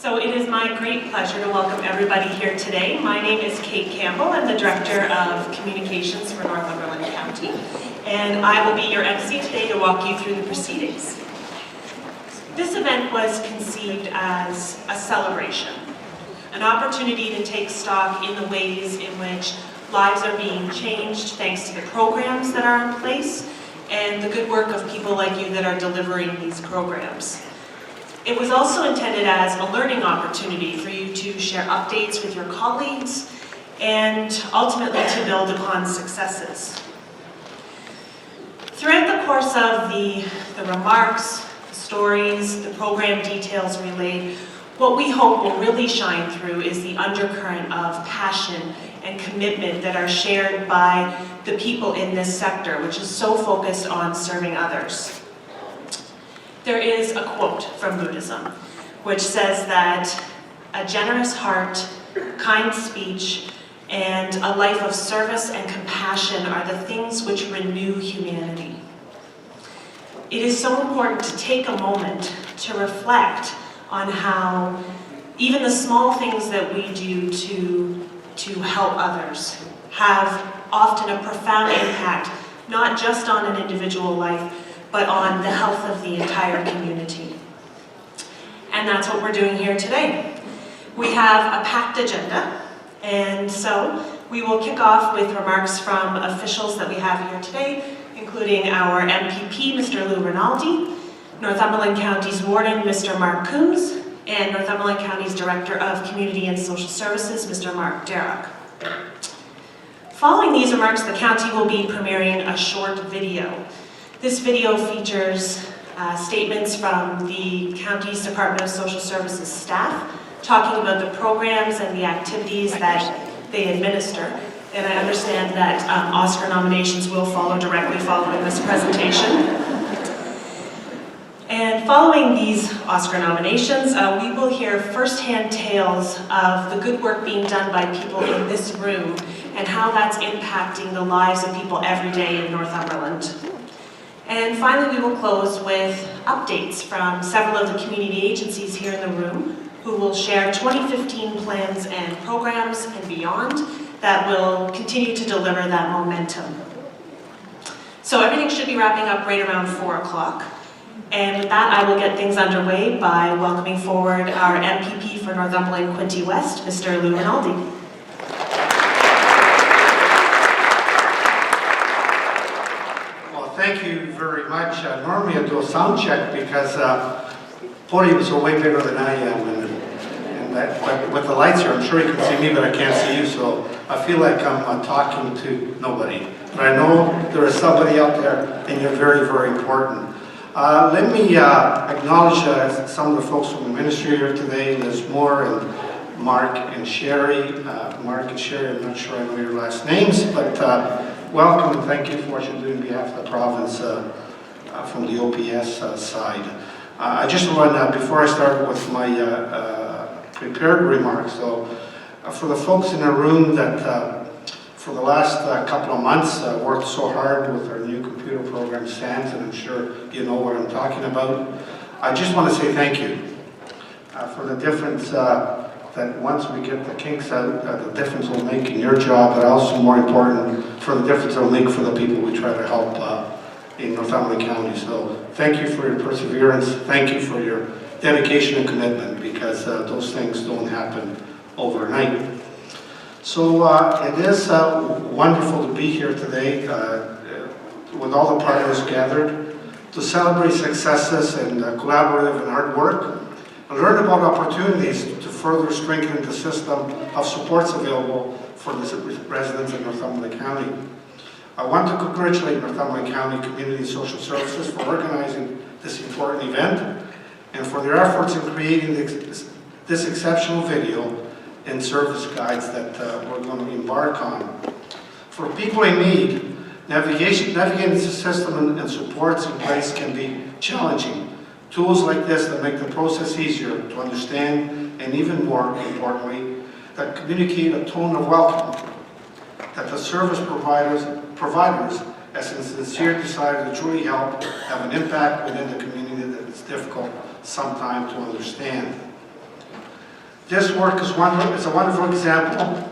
So it is my great pleasure to welcome everybody here today. My name is Kate Campbell. I'm the Director of Communications for Northumberland County, and I will be your MC today to walk you through the proceedings. This event was conceived as a celebration, an opportunity to take stock in the ways in which lives are being changed thanks to the programs that are in place and the good work of people like you that are delivering these programs. It was also intended as a learning opportunity for you to share updates with your colleagues and ultimately to build upon successes. Throughout the course of the remarks, the stories, the program details relayed, what we hope will really shine through is the undercurrent of passion and commitment that are shared by the people in this sector, which is so focused on serving others. There is a quote from Buddhism, which says that a generous heart, kind speech, and a life of service and compassion are the things which renew humanity. It is so important to take a moment to reflect on how even the small things that we do to help others have often a profound impact, not just on an individual life, but on the health of the entire community. And that's what we're doing here today. We have a packed agenda, and so we will kick off with remarks from officials that we have here today, including our MPP, Mr. Lou Rinaldi, Northumberland County's Warden, Mr. Marc Coombs, and Northumberland County's Director of Community and Social Services, Mr. Mark Darroch. Following these remarks, the county will be premiering a short video. This video features statements from the county's Department of Social Services staff talking about the programs and the activities that they administer. And I understand that Oscar nominations will follow directly following this presentation. And following these Oscar nominations, we will hear firsthand tales of the good work being done by people in this room and how that's impacting the lives of people every day in Northumberland. And finally, we will close with updates from several of the community agencies here in the room who will share 2015 plans and programs and beyond that will continue to deliver that momentum. So everything should be wrapping up right around 4 o'clock. And with that, I will get things underway by welcoming forward our MPP for Northumberland Quinte West, Mr. Lou Rinaldi. Thank you very much. Normally I do a sound check because podiums are way bigger than I am, and with the lights here, I'm sure you can see me, but I can't see you, so I feel like I'm talking to nobody. But I know there is somebody out there, and you're very, very important. Let me acknowledge some of the folks from the ministry here today, Liz Moore and Mark and Sherry. Mark and Sherry, I'm not sure I know your last names, but welcome and thank you for what you're doing on behalf of the province from the OPS side. I just want, before I start with my prepared remarks, so for the folks in the room that for the last couple of months worked so hard with our new computer program, SANS, and I'm sure you know what I'm talking about, I just want to say thank you for the difference that once we get the kinks out, the difference it'll make in your job, but also more important, for the difference it'll make for the people we try to help in Northumberland County. So thank you for your perseverance, thank you for your dedication and commitment, because those things don't happen overnight. So it is wonderful to be here today with all the partners gathered to celebrate successes and collaborative and hard work, and learn about opportunities to further strengthen the system of supports available for the residents in Northumberland County. I want to congratulate Northumberland County Community and Social Services for organizing this important event and for their efforts in creating this exceptional video and service guides that we're going to embark on. For people in need, navigating the system and supports in place can be challenging. Tools like this that make the process easier to understand, and even more importantly, that communicate a tone of welcome, that the service providers, as a sincere desire to truly help, have an impact within the community that is difficult sometimes to understand. This work is a wonderful example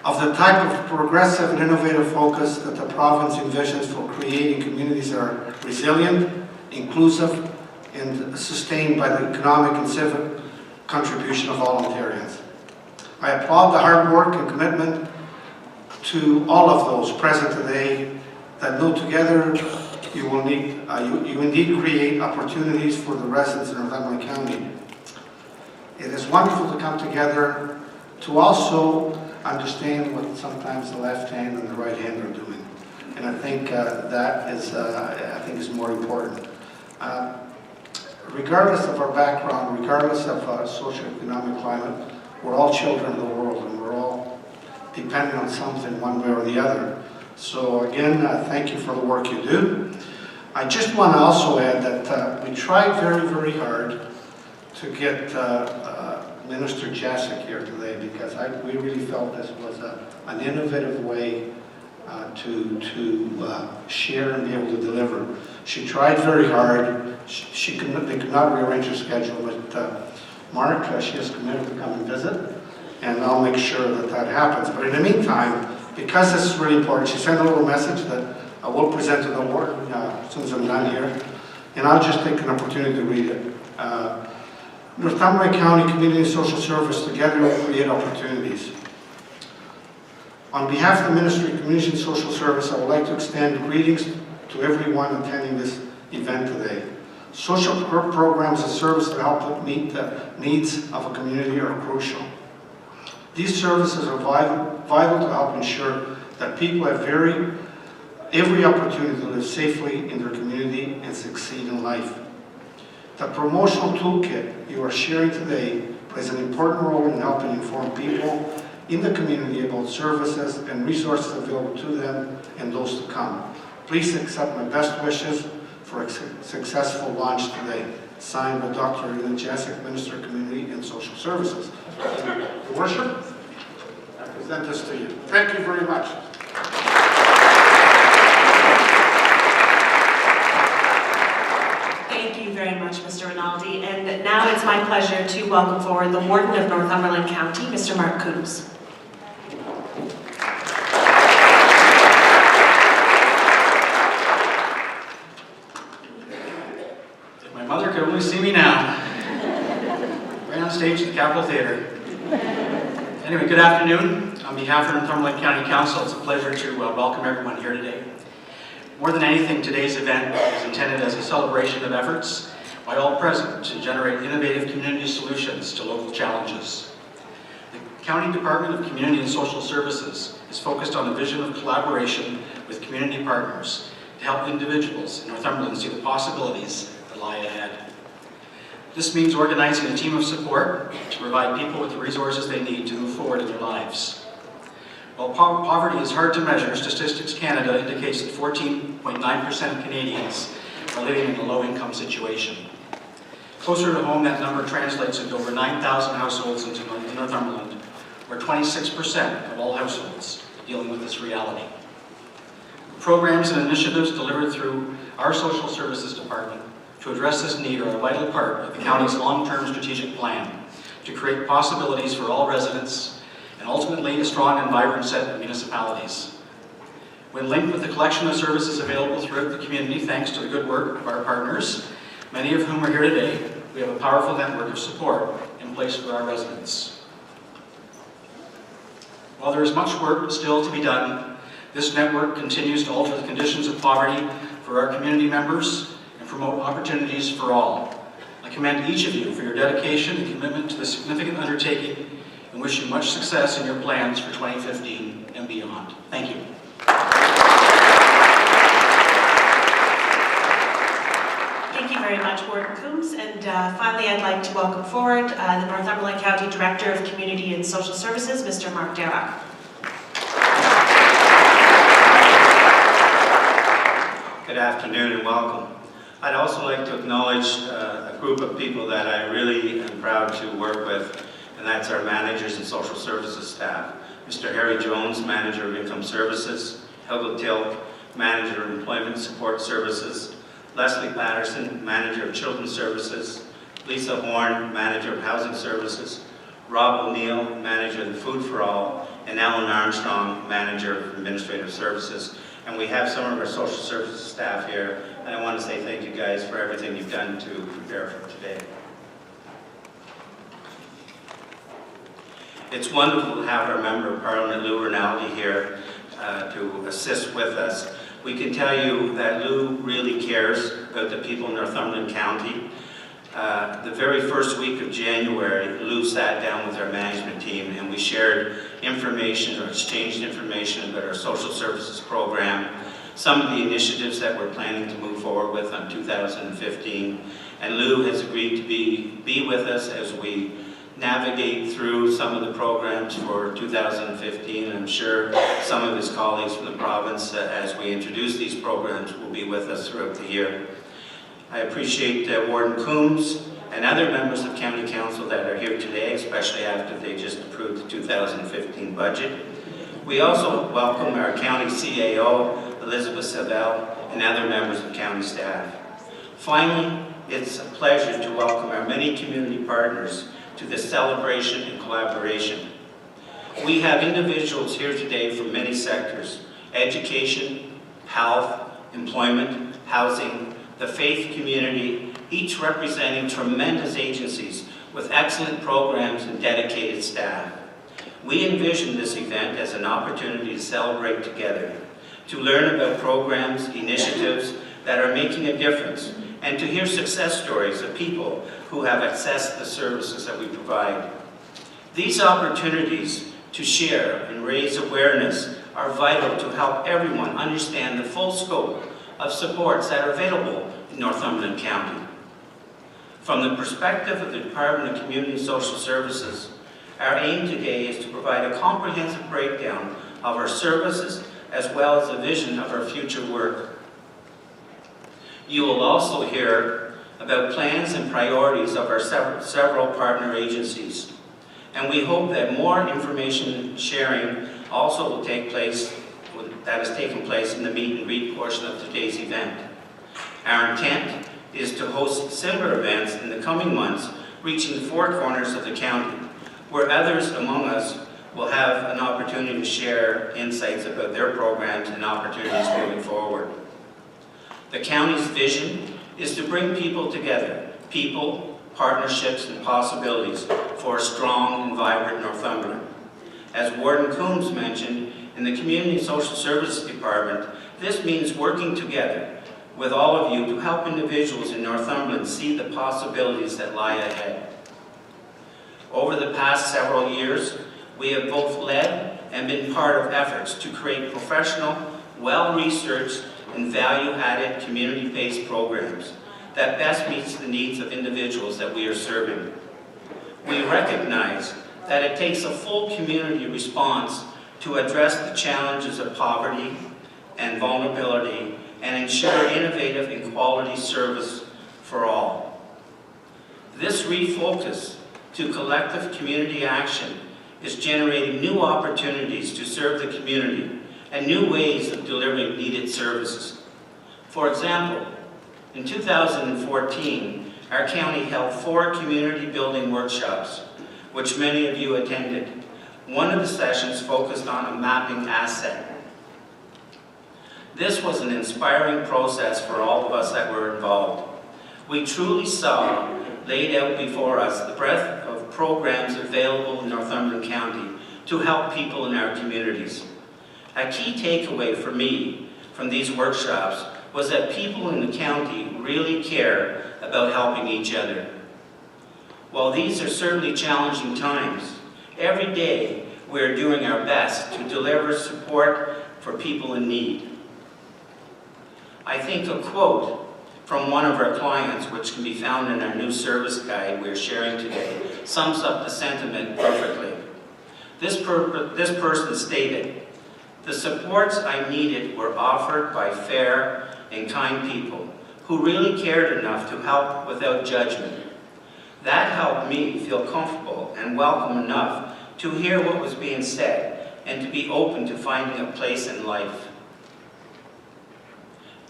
of the type of progressive and innovative focus that the province envisions for creating communities that are resilient, inclusive, and sustained by the economic and civic contribution of all Ontarians. I applaud the hard work and commitment to all of those present today that know together you indeed create opportunities for the residents in Northumberland County. It is wonderful to come together to also understand what sometimes the left hand and the right hand are doing. And I think that is more important. Regardless of our background, regardless of our socioeconomic climate, we're all children of the world and we're all dependent on something one way or the other. So again, thank you for the work you do. I just want to also add that we tried very, very hard to get Minister Jacek here today because we really felt this was an innovative way to share and be able to deliver. She tried very hard. They could not rearrange her schedule, but Mark, she is committed to come and visit, and I'll make sure that happens. But in the meantime, because this is really important, she sent a little message that I will present to the warden as soon as I'm done here, and I'll just take an opportunity to read it. Northumberland County Community and Social Service together will create opportunities. On behalf of the Ministry of Community and Social Service, I would like to extend greetings to everyone attending this event today. Social programs and services that help meet the needs of a community are crucial. These services are vital to help ensure that people have every opportunity to live safely in their community and succeed in life. The promotional toolkit you are sharing today plays an important role in helping inform people in the community about services and resources available to them and those to come. Please accept my best wishes for a successful launch today. Signed by Dr. Elena Jacek, Minister of Community and Social Services. Your Worship, I present this to you. Thank you very much. Thank you very much, Mr. Rinaldi. And now it's my pleasure to welcome forward the Warden of Northumberland County, Mr. Marc Coombs. If my mother could only see me now, right on stage at the Capitol Theatre. Anyway, good afternoon. On behalf of Northumberland County Council, it's a pleasure to welcome everyone here today. More than anything, today's event is intended as a celebration of efforts by all present to generate innovative community solutions to local challenges. The County Department of Community and Social Services is focused on a vision of collaboration with community partners to help individuals in Northumberland see the possibilities that lie ahead. This means organizing a team of support to provide people with the resources they need to move forward in their lives. While poverty is hard to measure, Statistics Canada indicates that 14.9% of Canadians are living in a low-income situation. Closer to home, that number translates into over 9,000 households in Northumberland, where 26% of all households are dealing with this reality. Programs and initiatives delivered through our Social Services Department to address this need are a vital part of the county's long-term strategic plan to create possibilities for all residents and ultimately a strong and vibrant set of municipalities. When linked with the collection of services available throughout the community, thanks to the good work of our partners, many of whom are here today, we have a powerful network of support in place for our residents. While there is much work still to be done, this network continues to alter the conditions of poverty for our community members and promote opportunities for all. I commend each of you for your dedication and commitment to this significant undertaking and wish you much success in your plans for 2015 and beyond. Thank you. Thank you very much, Warden Coombs. And finally, I'd like to welcome forward the Northumberland County Director of Community and Social Services, Mr. Mark Coombs. Good afternoon and welcome. I'd also like to acknowledge a group of people that I really am proud to work with, and that's our managers and social services staff. Mr. Harry Jones, Manager of Income Services, Helga Tilk, Manager of Employment Support Services, Leslie Patterson, Manager of Children's Services, Lisa Horn, Manager of Housing Services, Rob O'Neill, Manager of the Food for All, and Alan Armstrong, Manager of Administrative Services. And we have some of our social services staff here, and I want to say thank you guys for everything you've done to prepare for today. It's wonderful to have our Member of Parliament, Lou Rinaldi, here to assist with us. We can tell you that Lou really cares about the people in Northumberland County. The very first week of January, Lou sat down with our management team and we shared information or exchanged information about our social services program, some of the initiatives that we're planning to move forward with on 2015. And Lou has agreed to be with us as we navigate through some of the programs for 2015. And I'm sure some of his colleagues from the province, as we introduce these programs, will be with us throughout the year. I appreciate Warden Coombs and other members of County Council that are here today, especially after they just approved the 2015 budget. We also welcome our County CAO, Elizabeth Savelle, and other members of County staff. Finally, it's a pleasure to welcome our many community partners to this celebration and collaboration. We have individuals here today from many sectors: education, health, employment, housing, the faith community, each representing tremendous agencies with excellent programs and dedicated staff. We envision this event as an opportunity to celebrate together, to learn about programs, initiatives that are making a difference, and to hear success stories of people who have accessed the services that we provide. These opportunities to share and raise awareness are vital to help everyone understand the full scope of supports that are available in Northumberland County. From the perspective of the Department of Community and Social Services, our aim today is to provide a comprehensive breakdown of our services as well as a vision of our future work. You will also hear about plans and priorities of our several partner agencies. And we hope that more information sharing also will take place, that has taken place in the meet and greet portion of today's event. Our intent is to host similar events in the coming months, reaching the four corners of the county, where others among us will have an opportunity to share insights about their programs and opportunities moving forward. The county's vision is to bring people together, people, partnerships, and possibilities for a strong and vibrant Northumberland. As Warden Coombs mentioned, in the Community and Social Services Department, this means working together with all of you to help individuals in Northumberland see the possibilities that lie ahead. Over the past several years, we have both led and been part of efforts to create professional, well-researched, and value-added community-based programs that best meets the needs of individuals that we are serving. We recognize that it takes a full community response to address the challenges of poverty and vulnerability and ensure innovative and quality service for all. This refocus to collective community action is generating new opportunities to serve the community and new ways of delivering needed services. For example, in 2014, our county held 4 community building workshops, which many of you attended. One of the sessions focused on a mapping asset. This was an inspiring process for all of us that were involved. We truly saw laid out before us the breadth of programs available in Northumberland County to help people in our communities. A key takeaway for me from these workshops was that people in the county really care about helping each other. While these are certainly challenging times, every day we are doing our best to deliver support for people in need. I think a quote from one of our clients, which can be found in our new service guide we're sharing today, sums up the sentiment perfectly. This person stated, "The supports I needed were offered by fair and kind people who really cared enough to help without judgment. That helped me feel comfortable and welcome enough to hear what was being said and to be open to finding a place in life."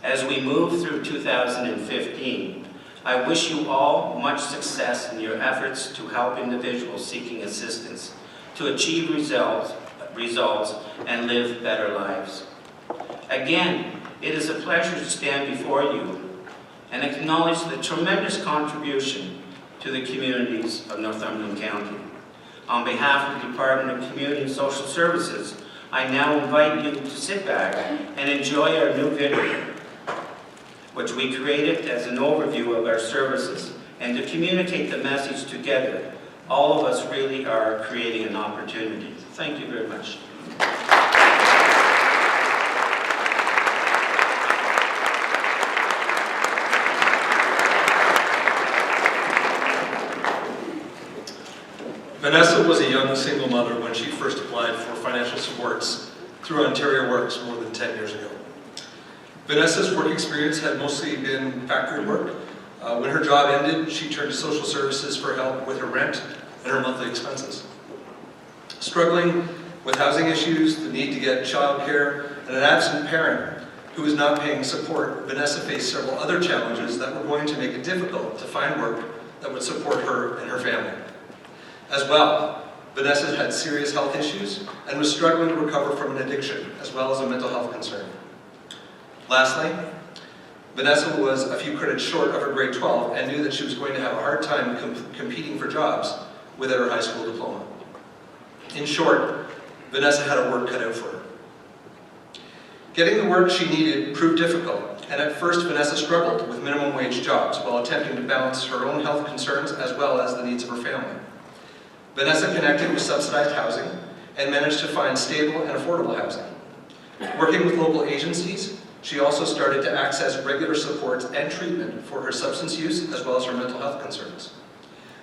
As we move through 2015, I wish you all much success in your efforts to help individuals seeking assistance to achieve results and live better lives. Again, it is a pleasure to stand before you and acknowledge the tremendous contribution to the communities of Northumberland County. On behalf of the Department of Community and Social Services, I now invite you to sit back and enjoy our new video, which we created as an overview of our services, and to communicate the message together. All of us really are creating an opportunity. Thank you very much. Vanessa was a young single mother when she first applied for financial supports through Ontario Works more than 10 years ago. Vanessa's work experience had mostly been factory work. When her job ended, she turned to social services for help with her rent and her monthly expenses. Struggling with housing issues, the need to get childcare, and an absent parent who was not paying support, Vanessa faced several other challenges that were going to make it difficult to find work that would support her and her family. As well, Vanessa had serious health issues and was struggling to recover from an addiction, as well as a mental health concern. Lastly, Vanessa was a few credits short of her grade 12 and knew that she was going to have a hard time competing for jobs without her high school diploma. In short, Vanessa had her work cut out for her. Getting the work she needed proved difficult, and at first Vanessa struggled with minimum wage jobs while attempting to balance her own health concerns as well as the needs of her family. Vanessa connected with subsidized housing and managed to find stable and affordable housing. Working with local agencies, she also started to access regular supports and treatment for her substance use as well as her mental health concerns.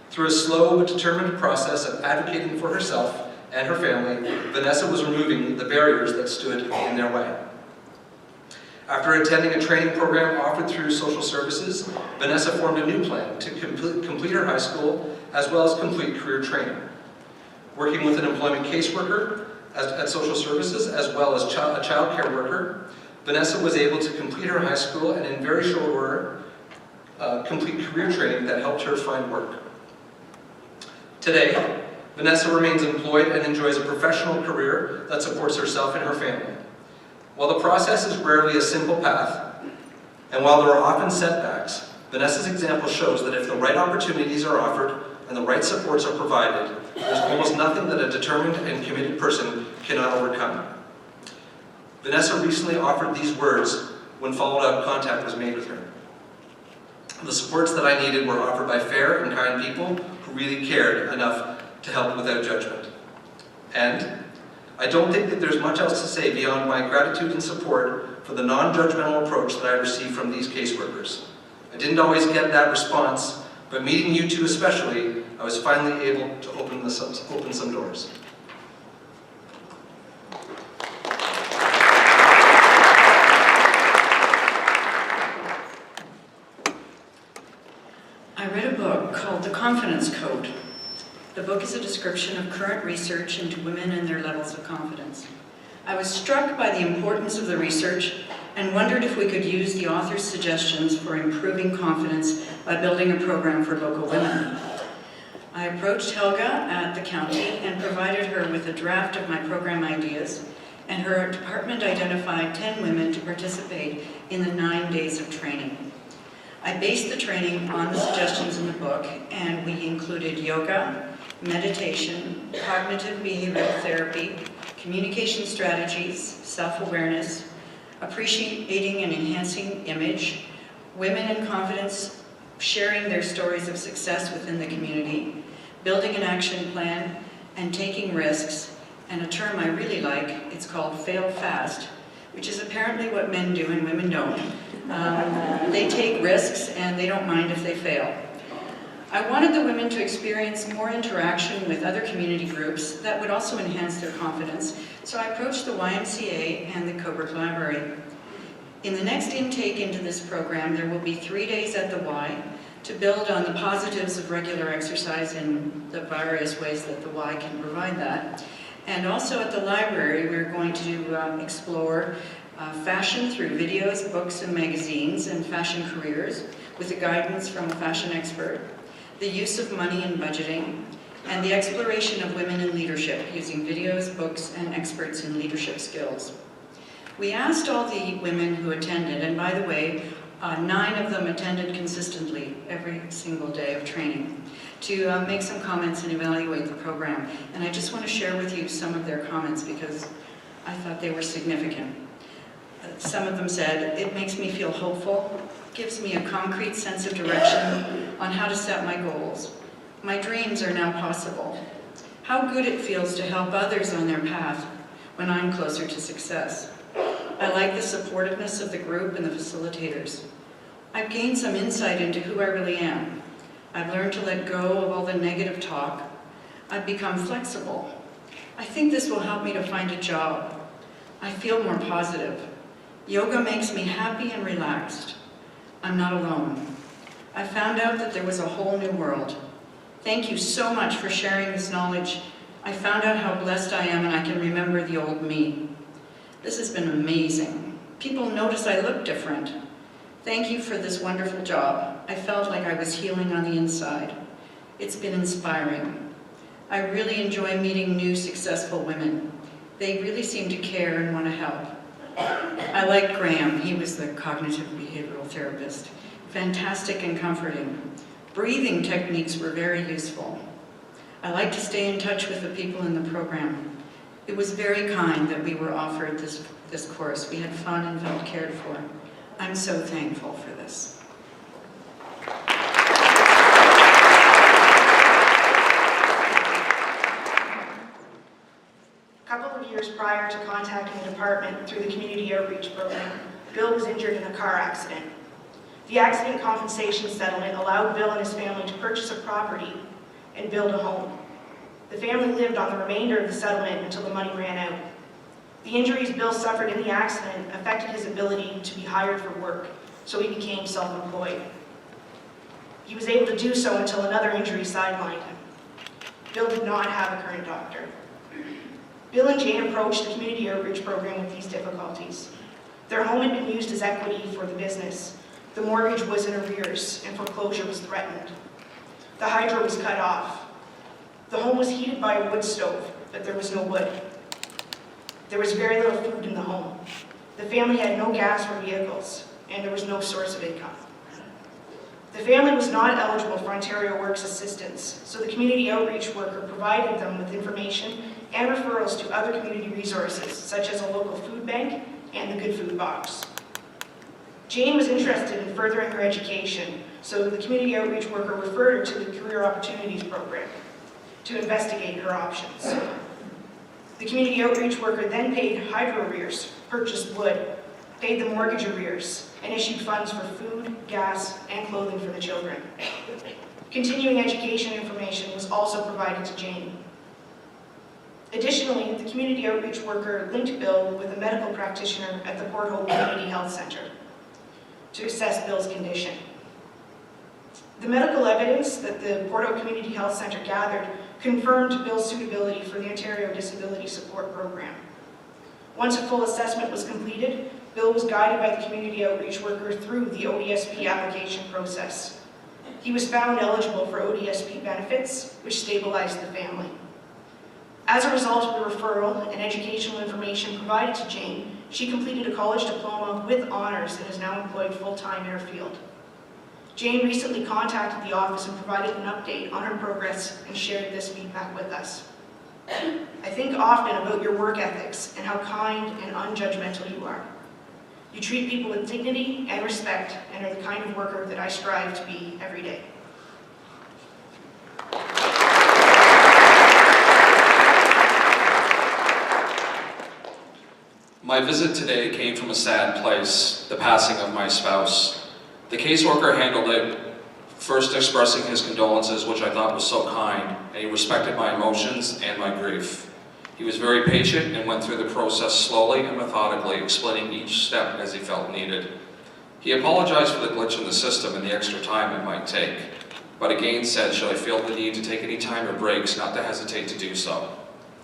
Through a slow but determined process of advocating for herself and her family, Vanessa was removing the barriers that stood in their way. After attending a training program offered through social services, Vanessa formed a new plan to complete her high school as well as complete career training. Working with an employment caseworker at social services as well as a child care worker, Vanessa was able to complete her high school and in very short order complete career training that helped her find work. Today, Vanessa remains employed and enjoys a professional career that supports herself and her family. While the process is rarely a simple path, and while there are often setbacks, Vanessa's example shows that if the right opportunities are offered and the right supports are provided, there's almost nothing that a determined and committed person cannot overcome. Vanessa recently offered these words when follow-up contact was made with her. The supports that I needed were offered by fair and kind people who really cared enough to help without judgment. And I don't think that there's much else to say beyond my gratitude and support for the non-judgmental approach that I received from these caseworkers. I didn't always get that response, but meeting you two especially, I was finally able to open some doors. I read a book called The Confidence Code. The book is a description of current research into women and their levels of confidence. I was struck by the importance of the research and wondered if we could use the author's suggestions for improving confidence by building a program for local women. I approached Helga at the county and provided her with a draft of my program ideas, and her department identified 10 women to participate in the 9 days of training. I based the training on the suggestions in the book, and we included yoga, meditation, cognitive behavioral therapy, communication strategies, self-awareness, appreciating and enhancing image, women in confidence, sharing their stories of success within the community, building an action plan, and taking risks, and a term I really like, it's called fail fast, which is apparently what men do and women don't. They take risks and they don't mind if they fail. I wanted the women to experience more interaction with other community groups that would also enhance their confidence, so I approached the YMCA and the Coburg Library. In the next intake into this program, there will be 3 days at the Y to build on the positives of regular exercise in the various ways that the Y can provide that. And also at the library, we're going to explore fashion through videos, books, and magazines, and fashion careers with the guidance from a fashion expert, the use of money in budgeting, and the exploration of women in leadership using videos, books, and experts in leadership skills. We asked all the women who attended, and by the way, 9 of them attended consistently every single day of training, to make some comments and evaluate the program. And I just want to share with you some of their comments because I thought they were significant. Some of them said, "It makes me feel hopeful, gives me a concrete sense of direction on how to set my goals. My dreams are now possible. How good it feels to help others on their path when I'm closer to success. I like the supportiveness of the group and the facilitators. I've gained some insight into who I really am. I've learned to let go of all the negative talk. I've become flexible. I think this will help me to find a job. I feel more positive. Yoga makes me happy and relaxed. I'm not alone. I found out that there was a whole new world. Thank you so much for sharing this knowledge. I found out how blessed I am and I can remember the old me. This has been amazing. People notice I look different. Thank you for this wonderful job. I felt like I was healing on the inside. It's been inspiring. I really enjoy meeting new successful women. They really seem to care and want to help. I like Graham. He was the cognitive behavioral therapist. Fantastic and comforting. Breathing techniques were very useful. I like to stay in touch with the people in the program. It was very kind that we were offered this course. We had fun and felt cared for. I'm so thankful for this. A couple of years prior to contacting the department through the community outreach program, Bill was injured in a car accident. The accident compensation settlement allowed Bill and his family to purchase a property and build a home. The family lived on the remainder of the settlement until the money ran out. The injuries Bill suffered in the accident affected his ability to be hired for work, so he became self-employed. He was able to do so until another injury sidelined him. Bill did not have a current doctor. Bill and Jane approached the community outreach program with these difficulties. Their home had been used as equity for the business. The mortgage was in arrears and foreclosure was threatened. The hydro was cut off. The home was heated by a wood stove, but there was no wood. There was very little food in the home. The family had no gas or vehicles, and there was no source of income. The family was not eligible for Ontario Works assistance, so the community outreach worker provided them with information and referrals to other community resources, such as a local food bank and the Good Food Box. Jane was interested in furthering her education, so the community outreach worker referred her to the Career Opportunities Program to investigate her options. The community outreach worker then paid hydro arrears, purchased wood, paid the mortgage arrears, and issued funds for food, gas, and clothing for the children. Continuing education information was also provided to Jane. Additionally, the community outreach worker linked Bill with a medical practitioner at the Port Hope Community Health Centre to assess Bill's condition. The medical evidence that the Port Hope Community Health Centre gathered confirmed Bill's suitability for the Ontario Disability Support Program. Once a full assessment was completed, Bill was guided by the community outreach worker through the ODSP application process. He was found eligible for ODSP benefits, which stabilized the family. As a result of the referral and educational information provided to Jane, she completed a college diploma with honors and is now employed full-time in her field. Jane recently contacted the office and provided an update on her progress and shared this feedback with us. I think often about your work ethics and how kind and unjudgmental you are. You treat people with dignity and respect and are the kind of worker that I strive to be every day. My visit today came from a sad place, the passing of my spouse. The caseworker handled it, first expressing his condolences, which I thought was so kind, and he respected my emotions and my grief. He was very patient and went through the process slowly and methodically, explaining each step as he felt needed. He apologized for the glitch in the system and the extra time it might take, but again said, should I feel the need to take any time or breaks, not to hesitate to do so.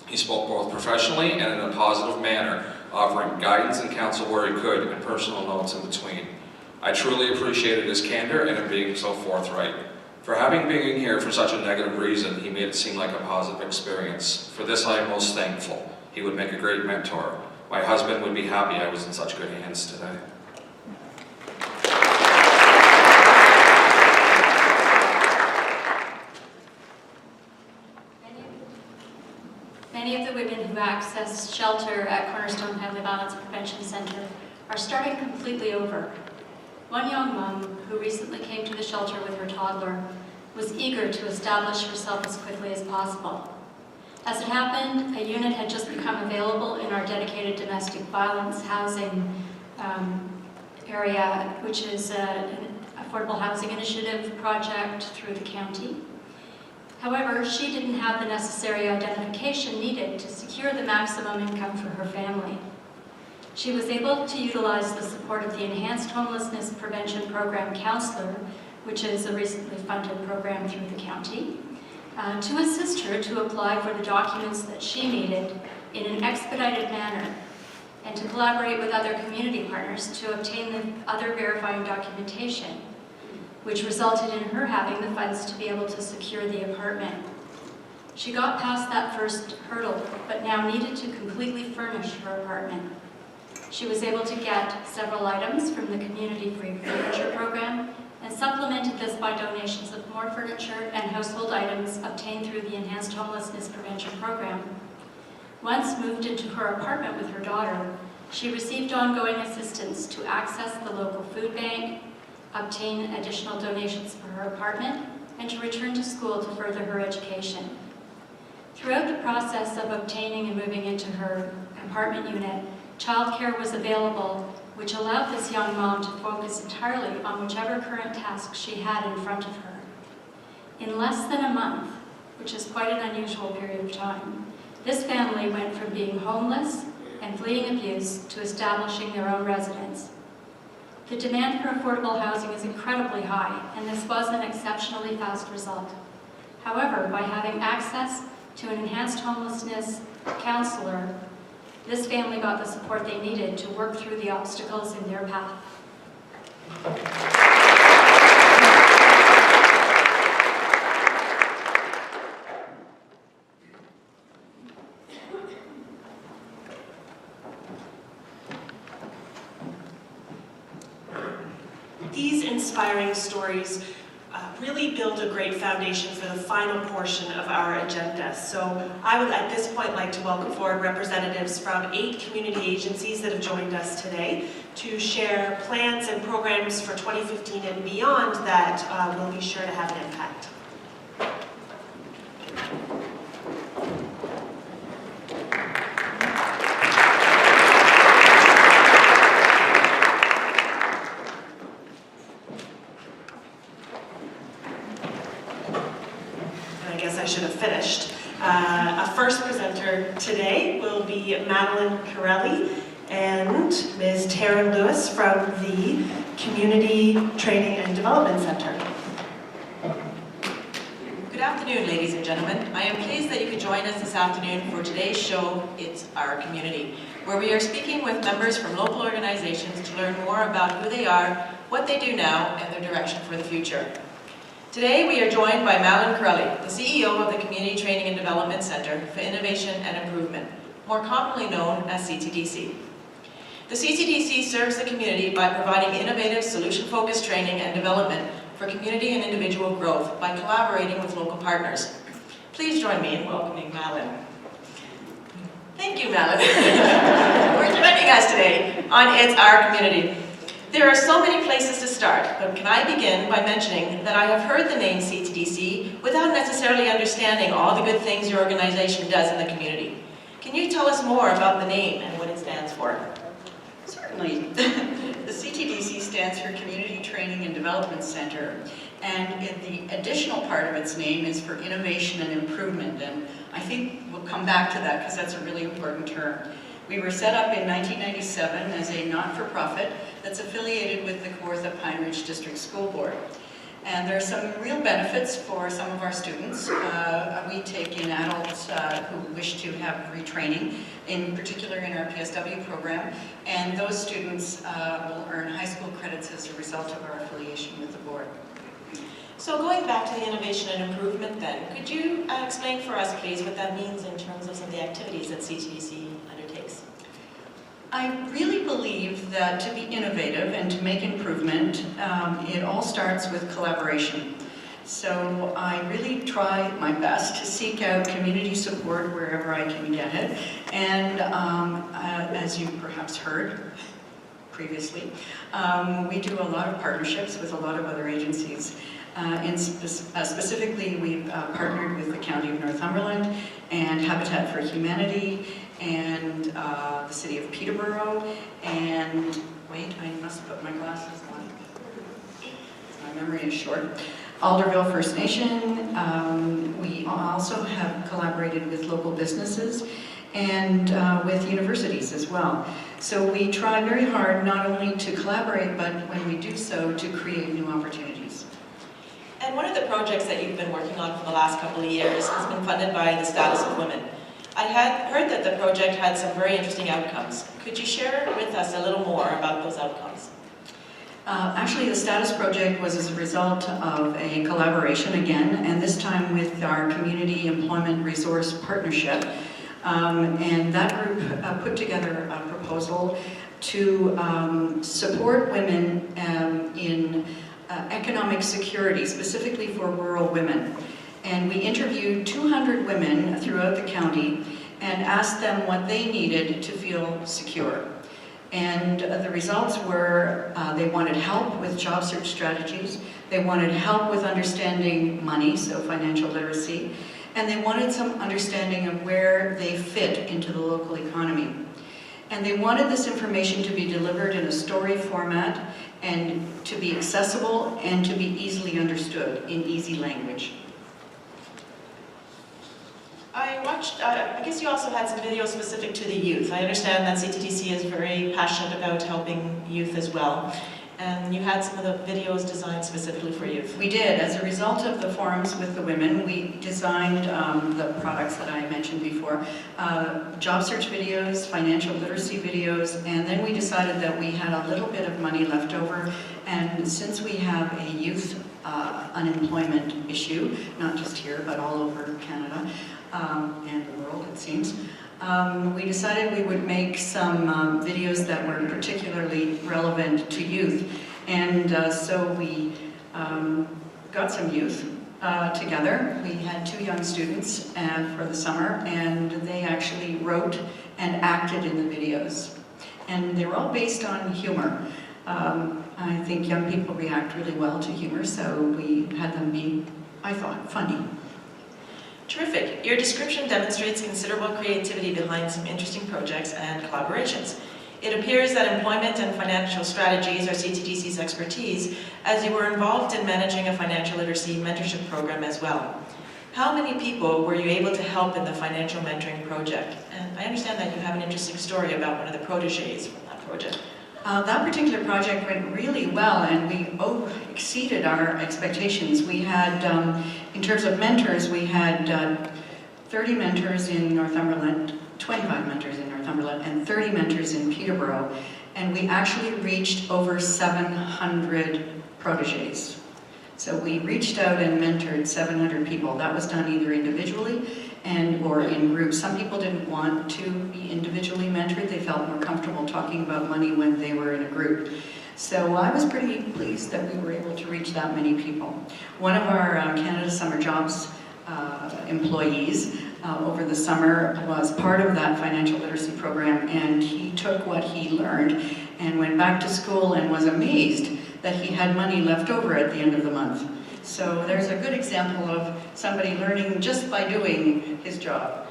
He spoke both professionally and in a positive manner offering guidance and counsel where he could, and personal notes in between. I truly appreciated his candor and him being so forthright. For having been here for such a negative reason, he made it seem like a positive experience. For this I am most thankful. He would make a great mentor. My husband would be happy I was in such good hands today. Many of the women who access shelter at Cornerstone Family Violence Prevention Center are starting completely over. One young mom who recently came to the shelter with her toddler was eager to establish herself as quickly as possible. As it happened, a unit had just become available in our dedicated domestic violence housing area, which is an affordable housing initiative project through the county. However, she didn't have the necessary identification needed to secure the maximum income for her family. She was able to utilize the support of the Enhanced Homelessness Prevention Program counselor, which is a recently funded program through the county, to assist her to apply for the documents that she needed in an expedited manner, and to collaborate with other community partners to obtain the other verifying documentation, which resulted in her having the funds to be able to secure the apartment. She got past that first hurdle, but now needed to completely furnish her apartment. She was able to get several items from the Community Free Furniture Program and supplemented this by donations of more furniture and household items obtained through the Enhanced Homelessness Prevention Program. Once moved into her apartment with her daughter, she received ongoing assistance to access the local food bank, obtain additional donations for her apartment, and to return to school to further her education. Throughout the process of obtaining and moving into her apartment unit, childcare was available, which allowed this young mom to focus entirely on whichever current task she had in front of her. In less than a month, which is quite an unusual period of time, this family went from being homeless and fleeing abuse to establishing their own residence. The demand for affordable housing is incredibly high, and this was an exceptionally fast result. However, by having access to an enhanced homelessness counselor, this family got the support they needed to work through the obstacles in their path. These inspiring stories really build a great foundation for the final portion of our agenda. So I would at this point like to welcome forward representatives from 8 community agencies that have joined us today to share plans and programs for 2015 and beyond that will be sure to have an impact. I should have finished. A first presenter today will be Madeline Corelli and Ms. Taryn Lewis from the Community Training and Development Center. Good afternoon, ladies and gentlemen. I am pleased that you could join us this afternoon for today's show, It's Our Community, where we are speaking with members from local organizations to learn more about who they are, what they do now, and their direction for the future. Today we are joined by Madeline Corelli, the CEO of the Community Training and Development Center for Innovation and Improvement, more commonly known as CTDC. The CTDC serves the community by providing innovative, solution-focused training and development for community and individual growth by collaborating with local partners. Please join me in welcoming Madeline. Thank you, Madeline, for joining us today on It's Our Community. There are so many places to start, but can I begin by mentioning that I have heard the name CTDC without necessarily understanding all the good things your organization does in the community. Can you tell us more about the name and what it stands for? Certainly. The CTDC stands for Community Training and Development Center, and the additional part of its name is for innovation and improvement, and I think we'll come back to that because that's a really important term. We were set up in 1997 as a not-for-profit that's affiliated with the Kawartha Pine Ridge District School Board. And there are some real benefits for some of our students. We take in adults who wish to have retraining, in particular in our PSW program, and those students will earn high school credits as a result of our affiliation with the board. So going back to the innovation and improvement then, could you explain for us, please, what that means in terms of some of the activities that CTDC undertakes? I really believe that to be innovative and to make improvement, it all starts with collaboration. So I really try my best to seek out community support wherever I can get it. And as you perhaps heard previously, we do a lot of partnerships with a lot of other agencies. Specifically, we've partnered with the County of Northumberland and Habitat for Humanity and the City of Peterborough and, wait, I must put my glasses on. My memory is short. Alderville First Nation. We also have collaborated with local businesses and with universities as well. So we try very hard not only to collaborate, but when we do so, to create new opportunities. And one of the projects that you've been working on for the last couple of years has been funded by the Status of Women. I had heard that the project had some very interesting outcomes. Could you share with us a little more about those outcomes? Actually, the Status Project was as a result of a collaboration again, and this time with our Community Employment Resource Partnership. And that group put together a proposal to support women in economic security, specifically for rural women. And we interviewed 200 women throughout the county and asked them what they needed to feel secure. And the results were they wanted help with job search strategies, they wanted help with understanding money, so financial literacy, and they wanted some understanding of where they fit into the local economy. And they wanted this information to be delivered in a story format and to be accessible and to be easily understood in easy language. I watched, I guess you also had some videos specific to the youth. I understand that CTDC is very passionate about helping youth as well. And you had some of the videos designed specifically for youth. We did. As a result of the forums with the women, we designed the products that I mentioned before, job search videos, financial literacy videos, and then we decided that we had a little bit of money left over, and since we have a youth unemployment issue, not just here, but all over Canada and the world, it seems, we decided we would make some videos that were particularly relevant to youth. And so we got some youth together. We had 2 young students for the summer, and they actually wrote and acted in the videos. And they were all based on humor. I think young people react really well to humor, so we had them be, I thought, funny. Terrific. Your description demonstrates considerable creativity behind some interesting projects and collaborations. It appears that employment and financial strategies are CTDC's expertise, as you were involved in managing a financial literacy mentorship program as well. How many people were you able to help in the financial mentoring project? And I understand that you have an interesting story about one of the proteges from that project. That particular project went really well, and we exceeded our expectations. We had, in terms of mentors, we had 30 mentors in Northumberland, 25 mentors in Northumberland, and 30 mentors in Peterborough, and we actually reached over 700 proteges. So we reached out and mentored 700 people. That was done either individually or in groups. Some people didn't want to be individually mentored. They felt more comfortable talking about money when they were in a group. So I was pretty pleased that we were able to reach that many people. One of our Canada Summer Jobs employees over the summer was part of that financial literacy program, and he took what he learned and went back to school and was amazed that he had money left over at the end of the month. So there's a good example of somebody learning just by doing his job.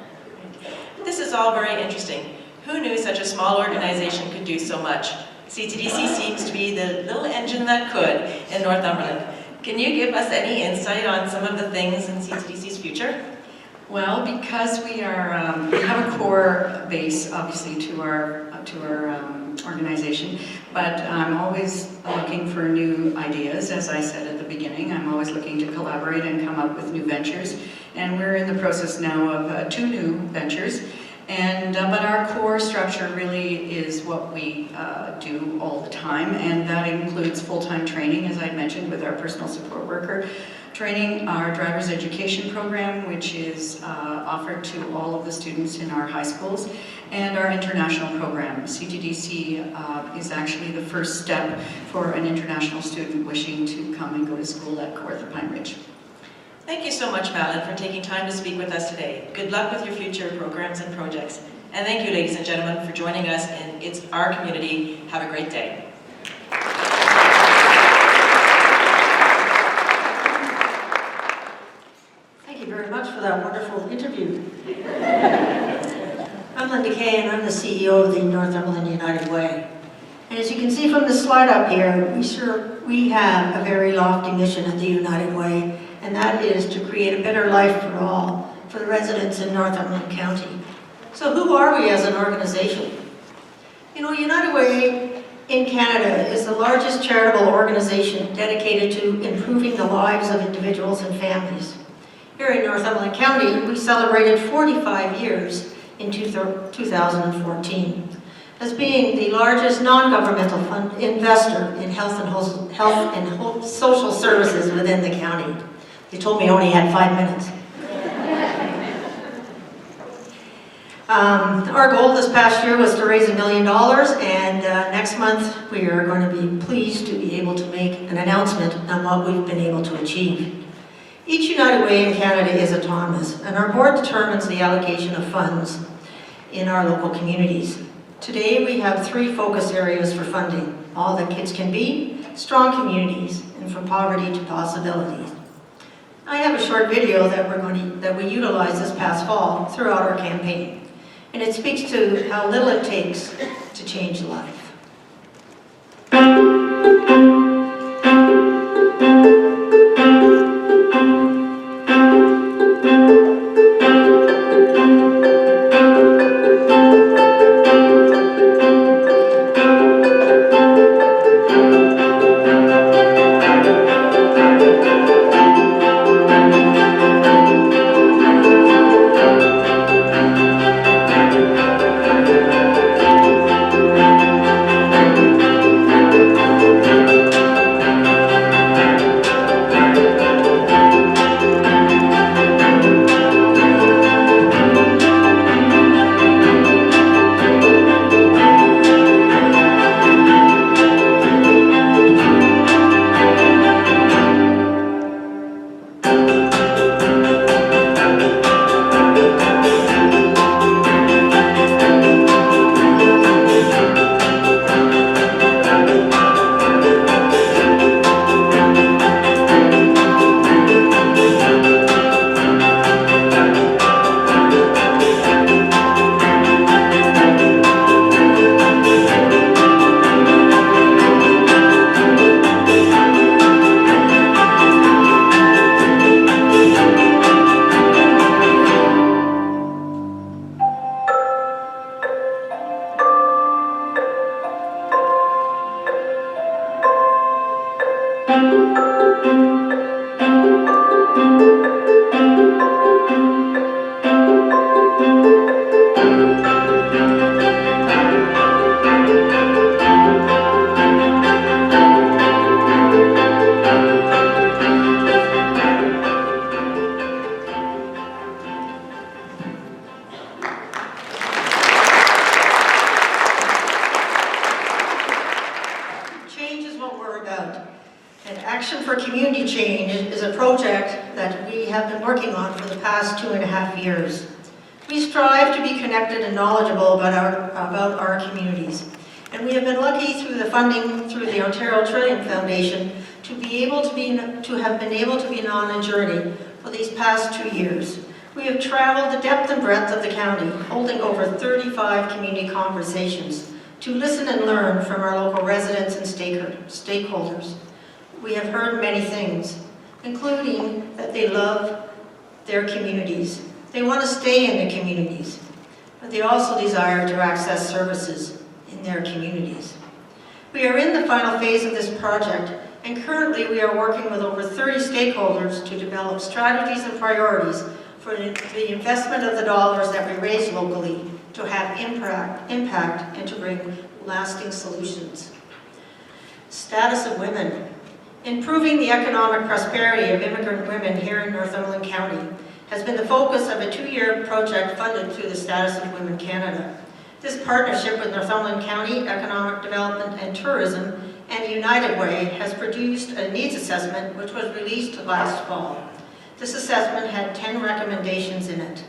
This is all very interesting. Who knew such a small organization could do so much? CTDC seems to be the little engine that could in Northumberland. Can you give us any insight on some of the things in CTDC's future? Well, because we have a core base, obviously, to our organization, but I'm always looking for new ideas, as I said at the the beginning. I'm always looking to collaborate and come up with new ventures. And we're in the process now of 2 new ventures. But our core structure really is what we do all the time, and that includes full-time training, as I mentioned, with our personal support worker training, our driver's education program, which is offered to all of the students in our high schools, and our international program. CTDC is actually the first step for an international student wishing to come and go to school at Kawartha Pine Ridge. Thank you so much, Madeline, for taking time to speak with us today. Good luck with your future programs and projects. And thank you, ladies and gentlemen, for joining us in It's Our Community. Have a great day. Thank you very much for that wonderful interview. I'm Linda Kay, and I'm the CEO of the Northumberland United Way. And as you can see from the slide up here, we have a very lofty mission at the United Way, and that is to create a better life for all, for the residents in Northumberland County. So who are we as an organization? You know, United Way in Canada is the largest charitable organization dedicated to improving the lives of individuals and families. Here in Northumberland County, we celebrated 45 years in 2014 as being the largest non-governmental fund investor in health and social services within the county. They told me I only had 5 minutes. Our goal this past year was to raise $1 million, and next month we are going to be pleased to be able to make an announcement on what we've been able to achieve. Each United Way in Canada is autonomous, and our board determines the allocation of funds in our local communities. Today we have 3 focus areas for funding: all that kids can be, strong communities, and from poverty to possibilities. I have a short video that we utilized this past fall throughout our campaign, and it speaks to how little it takes to change life. Action for Community Change is a project that we have been working on for the past 2.5 years. We strive to be connected and knowledgeable about our communities. And we have been lucky through the funding through the Ontario Trillium Foundation to have been able to be on a journey for these past 2 years. We have traveled the depth and breadth of the county, holding over 35 community conversations to listen and learn from our local residents and stakeholders. We have heard many things, including that they love their communities. They want to stay in the communities, but they also desire to access services in their communities. We are in the final phase of this project, And currently, we are working with over 30 stakeholders to develop strategies and priorities for the investment of the dollars that we raise locally to have impact and to bring lasting solutions. Status of women. Improving the economic prosperity of immigrant women here in Northumberland County has been the focus of a 2-year project funded through the Status of Women Canada. This partnership with Northumberland County Economic Development and Tourism and United Way has produced a needs assessment which was released last fall. This assessment had 10 recommendations in it.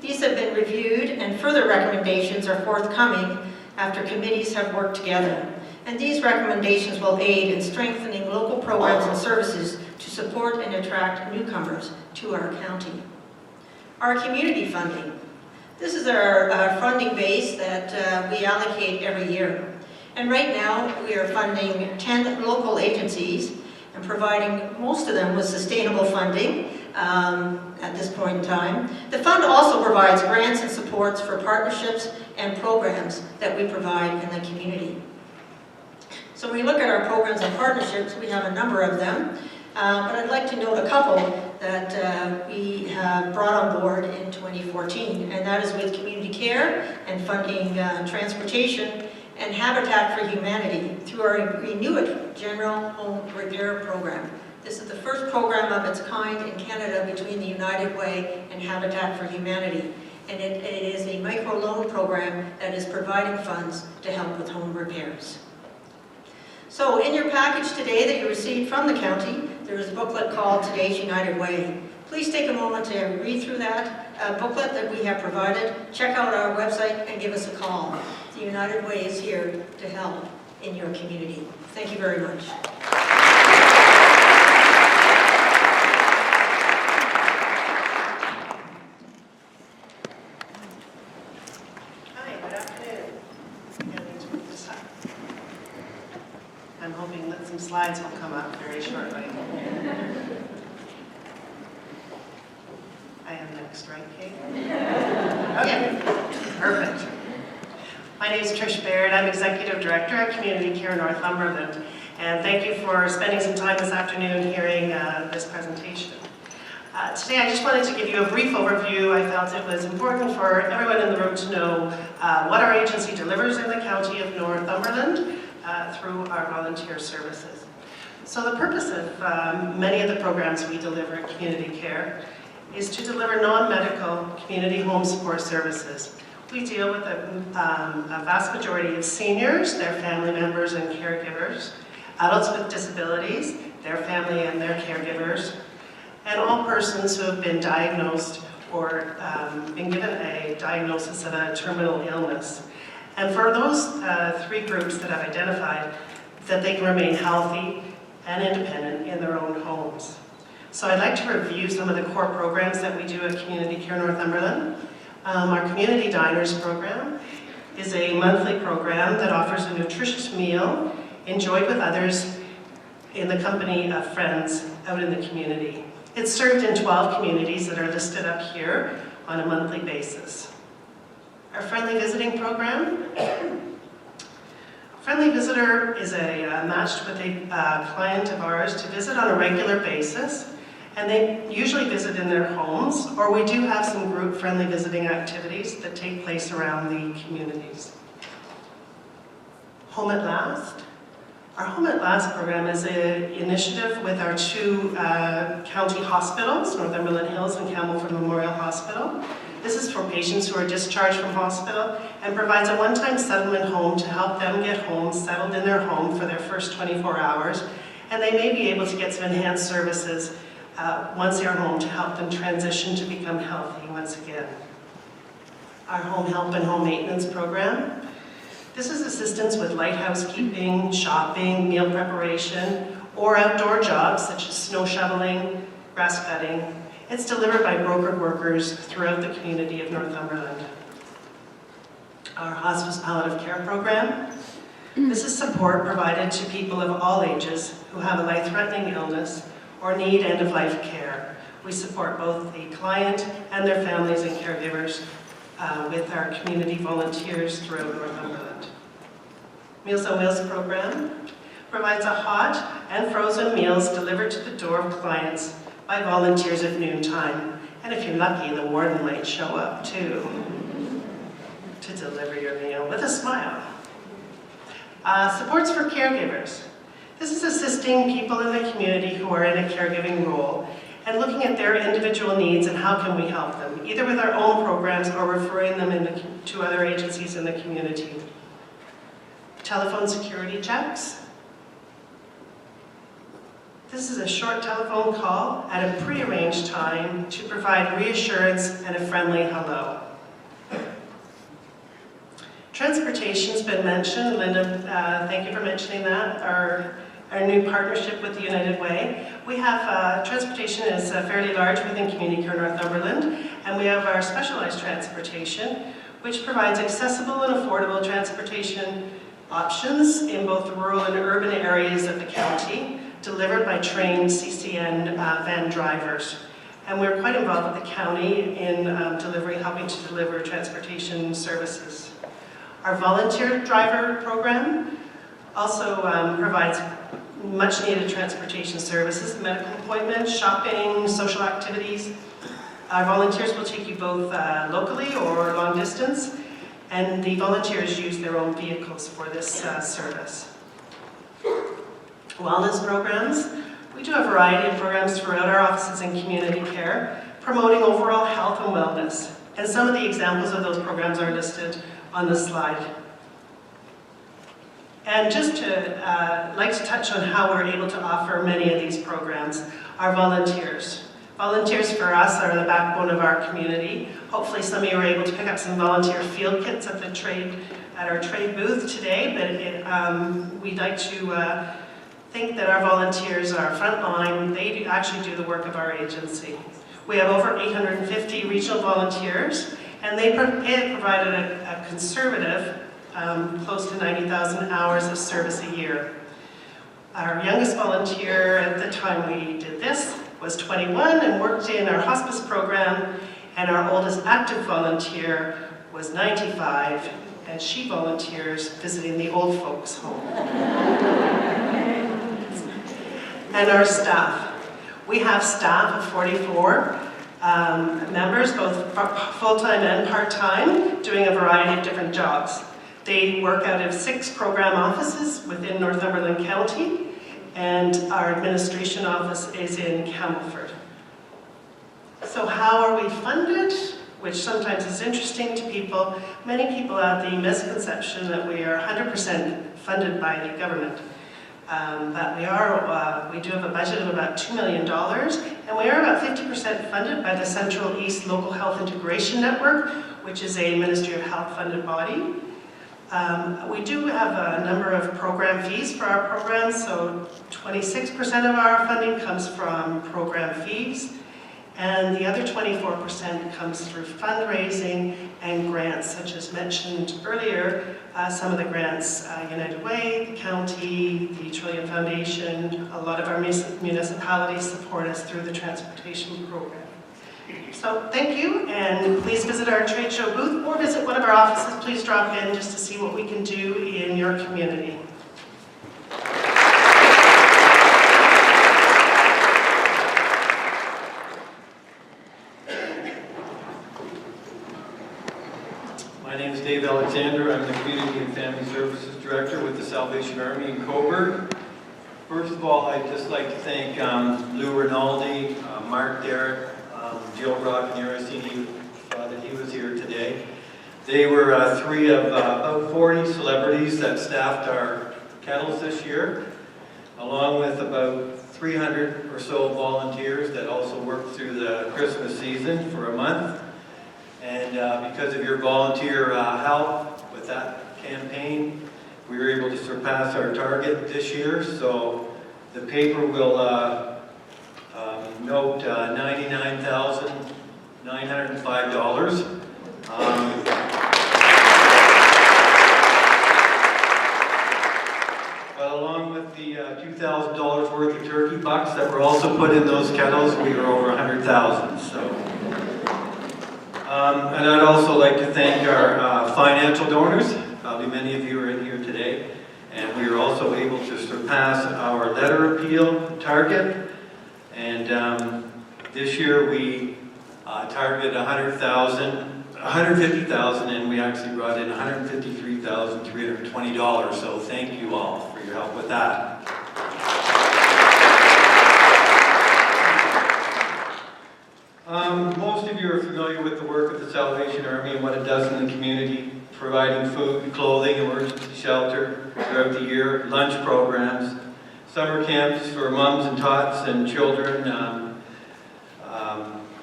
These have been reviewed and further recommendations are forthcoming after committees have worked together. And these recommendations will aid in strengthening local programs and services to support and attract newcomers to our county. Our community funding. This is our funding base that we allocate every year. And right now, we are funding 10 local agencies and providing most of them with sustainable funding at this point in time. The fund also provides grants and supports for partnerships and programs that we provide in the community. So when we look at our programs and partnerships, we have a number of them, but I'd like to note a couple that we have brought on board in 2014, and that is with community care and funding transportation and Habitat for Humanity through our Renew It General Home Repair Program. This is the first program of its kind in Canada between the United Way and Habitat for Humanity. And it is a micro-loan program that is providing funds to help with home repairs. So in your package today that you received from the county, there is a booklet called Today's United Way. Please take a moment to read through that booklet that we have provided. Check out our website and give us a call. The United Way is here to help in your community. Thank you very much. Hi, good afternoon. I'm going to move this up. I'm hoping that some slides will come up very shortly. I am next, right, Kate? Okay, perfect. My name is Trish Baird. I'm Executive Director at Community Care Northumberland. And thank you for spending some time this afternoon hearing this presentation. Today I just wanted to give you a brief overview. I felt it was important for everyone in the room to know what our agency delivers in the County of Northumberland through our volunteer services. So the purpose of many of the programs we deliver at Community Care is to deliver non-medical community home support services. We deal with a vast majority of seniors, their family members and caregivers, adults with disabilities, their family and their caregivers, and all persons who have been diagnosed or been given a diagnosis of a terminal illness. And for those 3 groups that I've identified, that they can remain healthy and independent in their own homes. So I'd like to review some of the core programs that we do at Community Care Northumberland. Our Community Diners program is a monthly program that offers a nutritious meal enjoyed with others in the company of friends out in the community. It's served in 12 communities that are listed up here on a monthly basis. Our Friendly Visiting program. Friendly Visitor is matched with a client of ours to visit on a regular basis. And they usually visit in their homes, or we do have some group friendly visiting activities that take place around the communities. Home at Last. Our Home at Last program is an initiative with our 2 county hospitals, Northumberland Hills and Campbellford Memorial Hospital. This is for patients who are discharged from hospital and provides a one-time settlement home to help them get home, settled in their home for their first 24 hours. And they may be able to get some enhanced services once they're home to help them transition to become healthy once again. Our Home Help and Home Maintenance program. This is assistance with light housekeeping, shopping, meal preparation, or outdoor jobs such as snow shoveling, grass cutting. It's delivered by brokered workers throughout the community of Northumberland. Our Hospice Palliative Care program. This is support provided to people of all ages who have a life-threatening illness or need end-of-life care. We support both the client and their families and caregivers with our community volunteers throughout Northumberland. Meals on Wheels program. provides a hot and frozen meals delivered to the door of clients by volunteers at noontime. And if you're lucky, the warden might show up too to deliver your meal with a smile. Supports for caregivers. This is assisting people in the community who are in a caregiving role and looking at their individual needs and how can we help them, either with our own programs or referring them to other agencies in the community. Telephone security checks. This is a short telephone call at a prearranged time to provide reassurance and a friendly hello. Transportation's been mentioned. Linda, thank you for mentioning that. Our new partnership with the United Way. We have, transportation is fairly large within Community Care Northumberland, and we have our specialized transportation, which provides accessible and affordable transportation options in both the rural and urban areas of the county, delivered by trained CCN van drivers. And we're quite involved with the county in helping to deliver transportation services. Our volunteer driver program also provides much needed transportation services, medical appointments, shopping, social activities. Our volunteers will take you both locally or long distance, and the volunteers use their own vehicles for this service. Wellness programs. We do a variety of programs throughout our offices in community care, promoting overall health and wellness. And some of the examples of those programs are listed on the slide. And just to like to touch on how we're able to offer many of these programs. Our volunteers. Volunteers for us are the backbone of our community. Hopefully some of you were able to pick up some volunteer field kits at our trade booth today, but we'd like to think that our volunteers are frontline. They actually do the work of our agency. We have over 850 regional volunteers, and they have provided a conservative close to 90,000 hours of service a year. Our youngest volunteer at the time we did this was 21 and worked in our hospice program, and our oldest active volunteer was 95, and she volunteers visiting the old folks home. And our staff. We have staff of 44 members, both full-time and part-time, doing a variety of different jobs. They work out of 6 program offices within Northumberland County, and our administration office is in Campbellford. So how are we funded? Which sometimes is interesting to people. Many people have the misconception that we are 100% funded by the government. But we do have a budget of about $2 million, and we are about 50% funded by the Central East Local Health Integration Network, which is a Ministry of Health funded body. We do have a number of program fees for our programs, so 26% of our funding comes from program fees, and the other 24% comes through fundraising and grants, such as mentioned earlier, some of the grants, United Way, the county, the Trillium Foundation, a lot of our municipalities support us through the transportation program. So thank you, and please visit our trade show booth or visit one of our offices. Please drop in just to see what we can do in your community. My name is Dave Alexander. I'm the Community and Family Services Director with the Salvation Army in Coburg. First of all, I'd just like to thank Lou Rinaldi, Mark Derrick, Jill Brockenier. I seen that he was here today. They were 3 of about 40 celebrities that staffed our kettles this year, along with about 300 or so volunteers that also worked through the Christmas season for a month. And because of your volunteer help with that campaign, we were able to surpass our target this year. So the paper will note $99,905. But along with the $2,000 worth of turkey bucks that were also put in those kettles, we were over 100,000. So. And I'd also like to thank our financial donors. Probably many of you are in here today. And we were also able to surpass our letter appeal target. And this year we targeted 150,000, and we actually brought in $153,320. So thank you all for your help with that. Most of you are familiar with the work of the Salvation Army and what it does in the community, providing food, clothing, emergency shelter throughout the year, lunch programs, summer camps for mums and tots and children,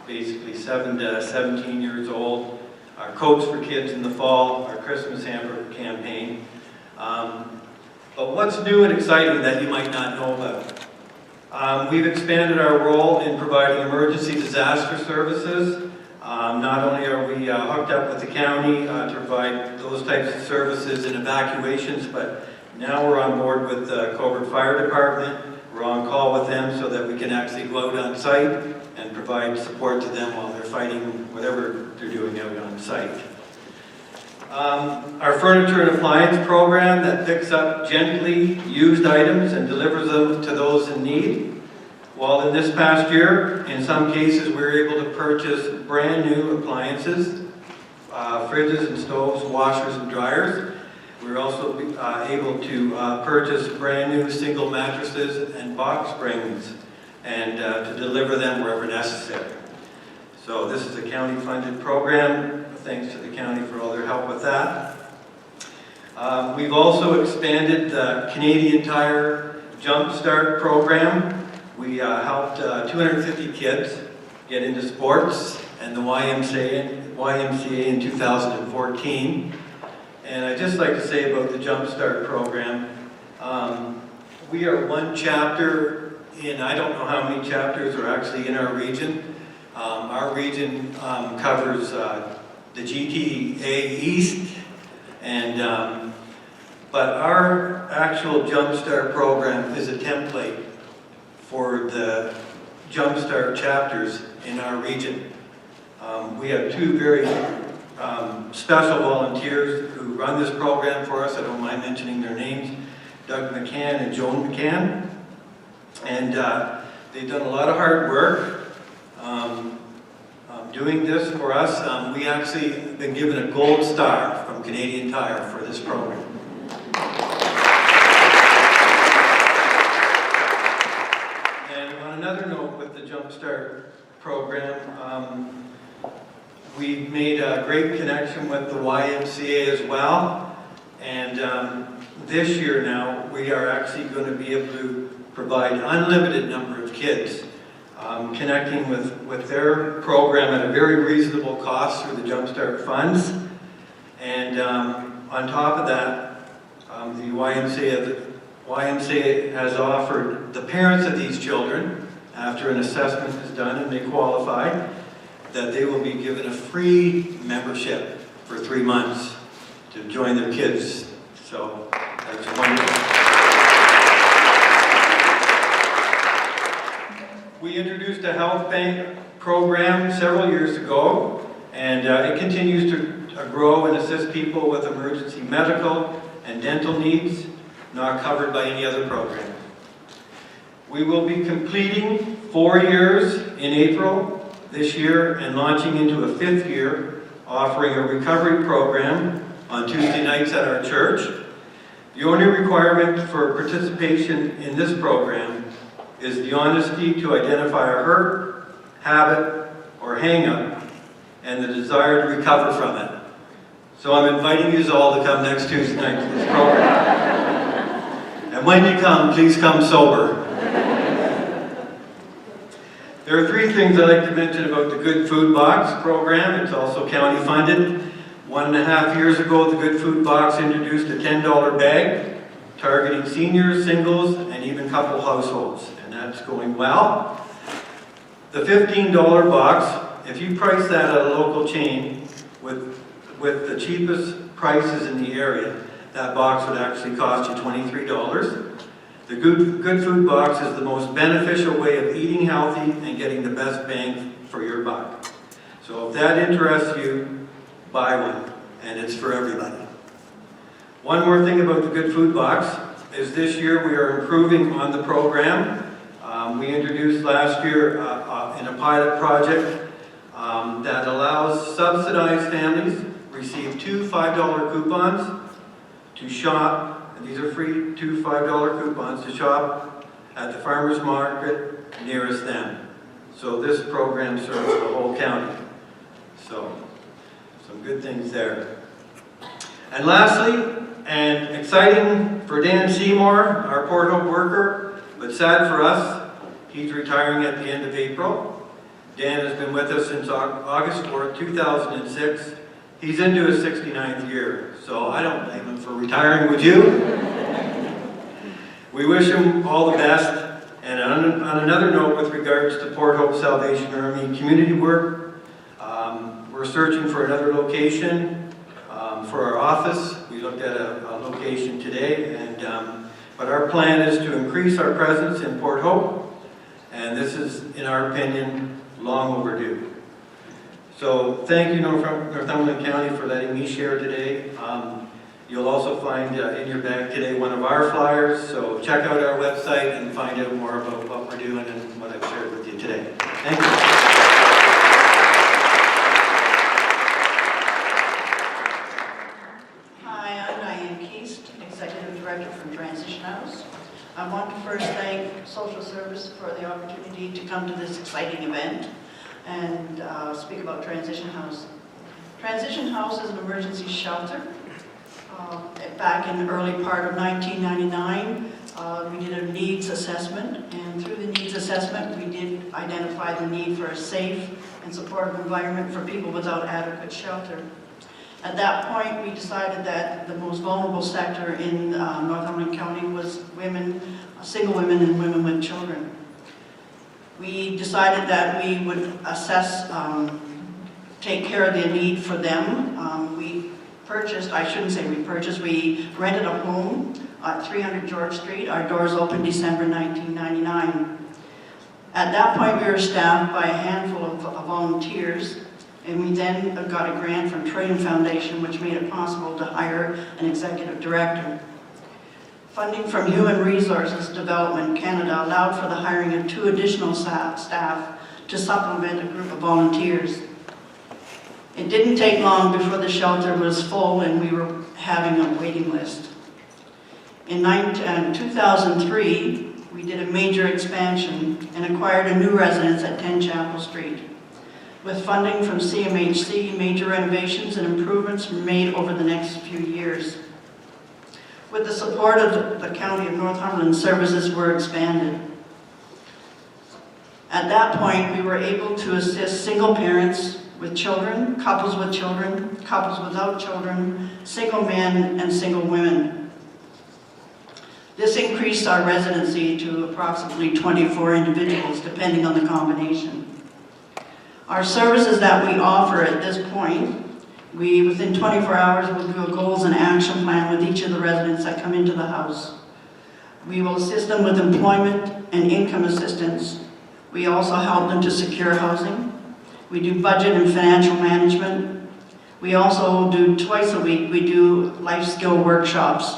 basically 7 to 17 years old, our coats for kids in the fall, our Christmas hamper campaign. But what's new and exciting that you might not know about? We've expanded our role in providing emergency disaster services. Not only are we hooked up with the county to provide those types of services in evacuations, but now we're on board with the Coburg Fire Department. We're on call with them so that we can actually go out on site and provide support to them while they're fighting whatever they're doing out on site. Our furniture and appliance program that picks up gently used items and delivers them to those in need. Well, in this past year, in some cases, we were able to purchase brand new appliances, fridges and stoves, washers and dryers. We were also able to purchase brand new single mattresses and box springs and to deliver them wherever necessary. So this is a county-funded program. Thanks to the county for all their help with that. We've also expanded the Canadian Tire Jump Start program. We helped 250 kids get into sports and the YMCA in 2014. And I'd just like to say about the Jump Start program, we are one chapter in, I don't know how many chapters are actually in our region. Our region covers the GTA East, and but our actual Jumpstart program is a template for the Jumpstart chapters in our region. We have two very special volunteers who run this program for us. I don't mind mentioning their names, Doug McCann and Joan McCann. And they've done a lot of hard work doing this for us. We actually have been given a gold star from Canadian Tire for this program. And on another note with the Jumpstart program, we've made a great connection with the YMCA as well. And this year now, we are actually going to be able to provide an unlimited number of kids connecting with their program at a very reasonable cost through the Jumpstart funds. And on top of that, the YMCA has offered the parents of these children, after an assessment is done and they qualify, that they will be given a free membership for 3 months to join their kids. So that's wonderful. We introduced a health bank program several years ago, and it continues to grow and assist people with emergency medical and dental needs not covered by any other program. We will be completing 4 years in April this year and launching into a 5th year, offering a recovery program on Tuesday nights at our church. The only requirement for participation in this program is the honesty to identify a hurt, habit, or hang-up, and the desire to recover from it. So I'm inviting you all to come next Tuesday night to this program. And when you come, please come sober. There are 3 things I'd like to mention about the Good Food Box program. It's also county funded. 1.5 years ago, the Good Food Box introduced a $10 bag targeting seniors, singles, and even couple households, and that's going well. The $15 box, if you price that at a local chain with the cheapest prices in the area, that box would actually cost you $23. The Good Food Box is the most beneficial way of eating healthy and getting the best bang for your buck. So if that interests you, buy one, and it's for everybody. One more thing about the Good Food Box is this year we are improving on the program. We introduced last year in a pilot project that allows subsidized families receive 2 $5 coupons to shop, and these are free 2 $5 coupons to shop at the farmer's market nearest them. So this program serves the whole county. So, some good things there. And lastly, and exciting for Dan Seymour, our Port Hope worker, but sad for us, he's retiring at the end of April. Dan has been with us since August 4th, 2006. He's into his 69th year, so I don't blame him for retiring with you. We wish him all the best. And on another note, with regards to Port Hope Salvation Army community work, we're searching for another location for our office. We looked at a location today, but our plan is to increase our presence in Port Hope, and this is, in our opinion, long overdue. So thank you, Northumberland County, for letting me share today. You'll also find in your bag today one of our flyers, so check out our website and find out more about what we're doing and what I've shared with you today. Thank you. Director from Transition House. I want to first thank Social Service for the opportunity to come to this exciting event and speak about Transition House. Transition House is an emergency shelter. Back in the early part of 1999, we did a needs assessment, and through the needs assessment, we did identify the need for a safe and supportive environment for people without adequate shelter. At that point, we decided that the most vulnerable sector in Northumberland County was women, single women and women with children. We decided that we would assess, take care of the need for them. We purchased, I shouldn't say we purchased, we rented a home at 300 George Street. Our doors opened December 1999. At that point, we were staffed by a handful of volunteers. And we then got a grant from Trillium Foundation, which made it possible to hire an executive director. Funding from Human Resources Development Canada allowed for the hiring of 2 additional staff to supplement a group of volunteers. It didn't take long before the shelter was full and we were having a waiting list. In 2003, we did a major expansion and acquired a new residence at 10 Chapel Street. With funding from CMHC, major renovations and improvements were made over the next few years. With the support of the County of Northumberland, services were expanded. At that point, we were able to assist single parents with children, couples without children, single men, and single women. This increased our residency to approximately 24 individuals, depending on the combination. Our services that we offer at this point, within 24 hours, will do a goals and action plan with each of the residents that come into the house. We will assist them with employment and income assistance. We also help them to secure housing. We do budget and financial management. We also do twice a week, we do life skill workshops.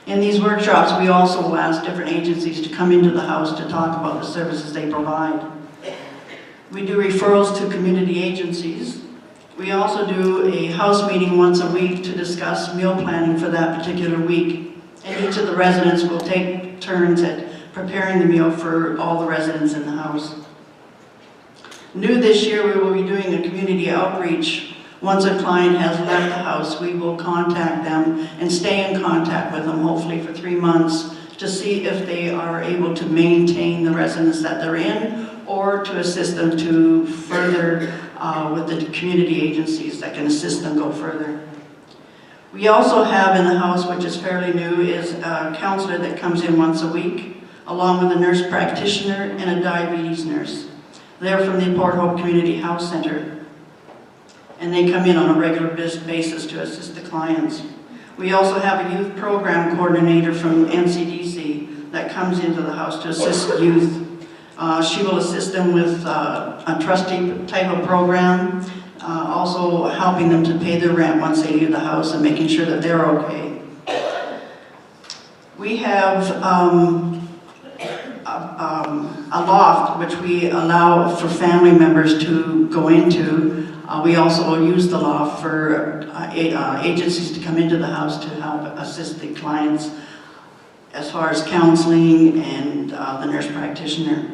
In these workshops, we also will ask different agencies to come into the house to talk about the services they provide. We do referrals to community agencies. We also do a house meeting once a week to discuss meal planning for that particular week. And each of the residents will take turns at preparing the meal for all the residents in the house. New this year, we will be doing a community outreach. Once a client has left the house, we will contact them and stay in contact with them, hopefully for 3 months, to see if they are able to maintain the residence that they're in, or to assist them to further with the community agencies that can assist them go further. We also have in the house, which is fairly new, is a counselor that comes in once a week, along with a nurse practitioner and a diabetes nurse. They're from the Port Hope Community House Center, and they come in on a regular basis to assist the clients. We also have a youth program coordinator from NCDC that comes into the house to assist youth. She will assist them with a trustee type of program, also helping them to pay their rent once they leave the house and making sure that they're okay. We have a loft which we allow for family members to go into. We also use the loft for agencies to come into the house to help assist the clients as far as counseling and the nurse practitioner.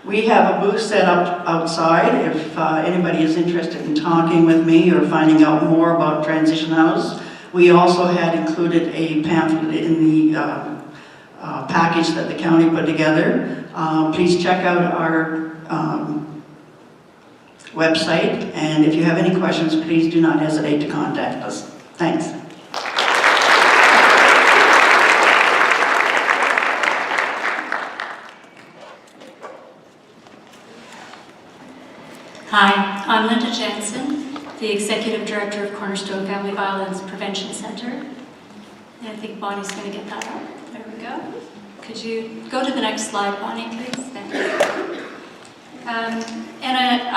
We have a booth set up outside if anybody is interested in talking with me or finding out more about Transition House. We also had included a pamphlet in the package that the county put together. Please check out our website, and if you have any questions, please do not hesitate to contact us. Thanks. Hi, I'm Linda Jansen, the Executive Director of Cornerstone Family Violence Prevention Center. And I think Bonnie's going to get that up. There we go. Could you go to the next slide, Bonnie, please? Thank you.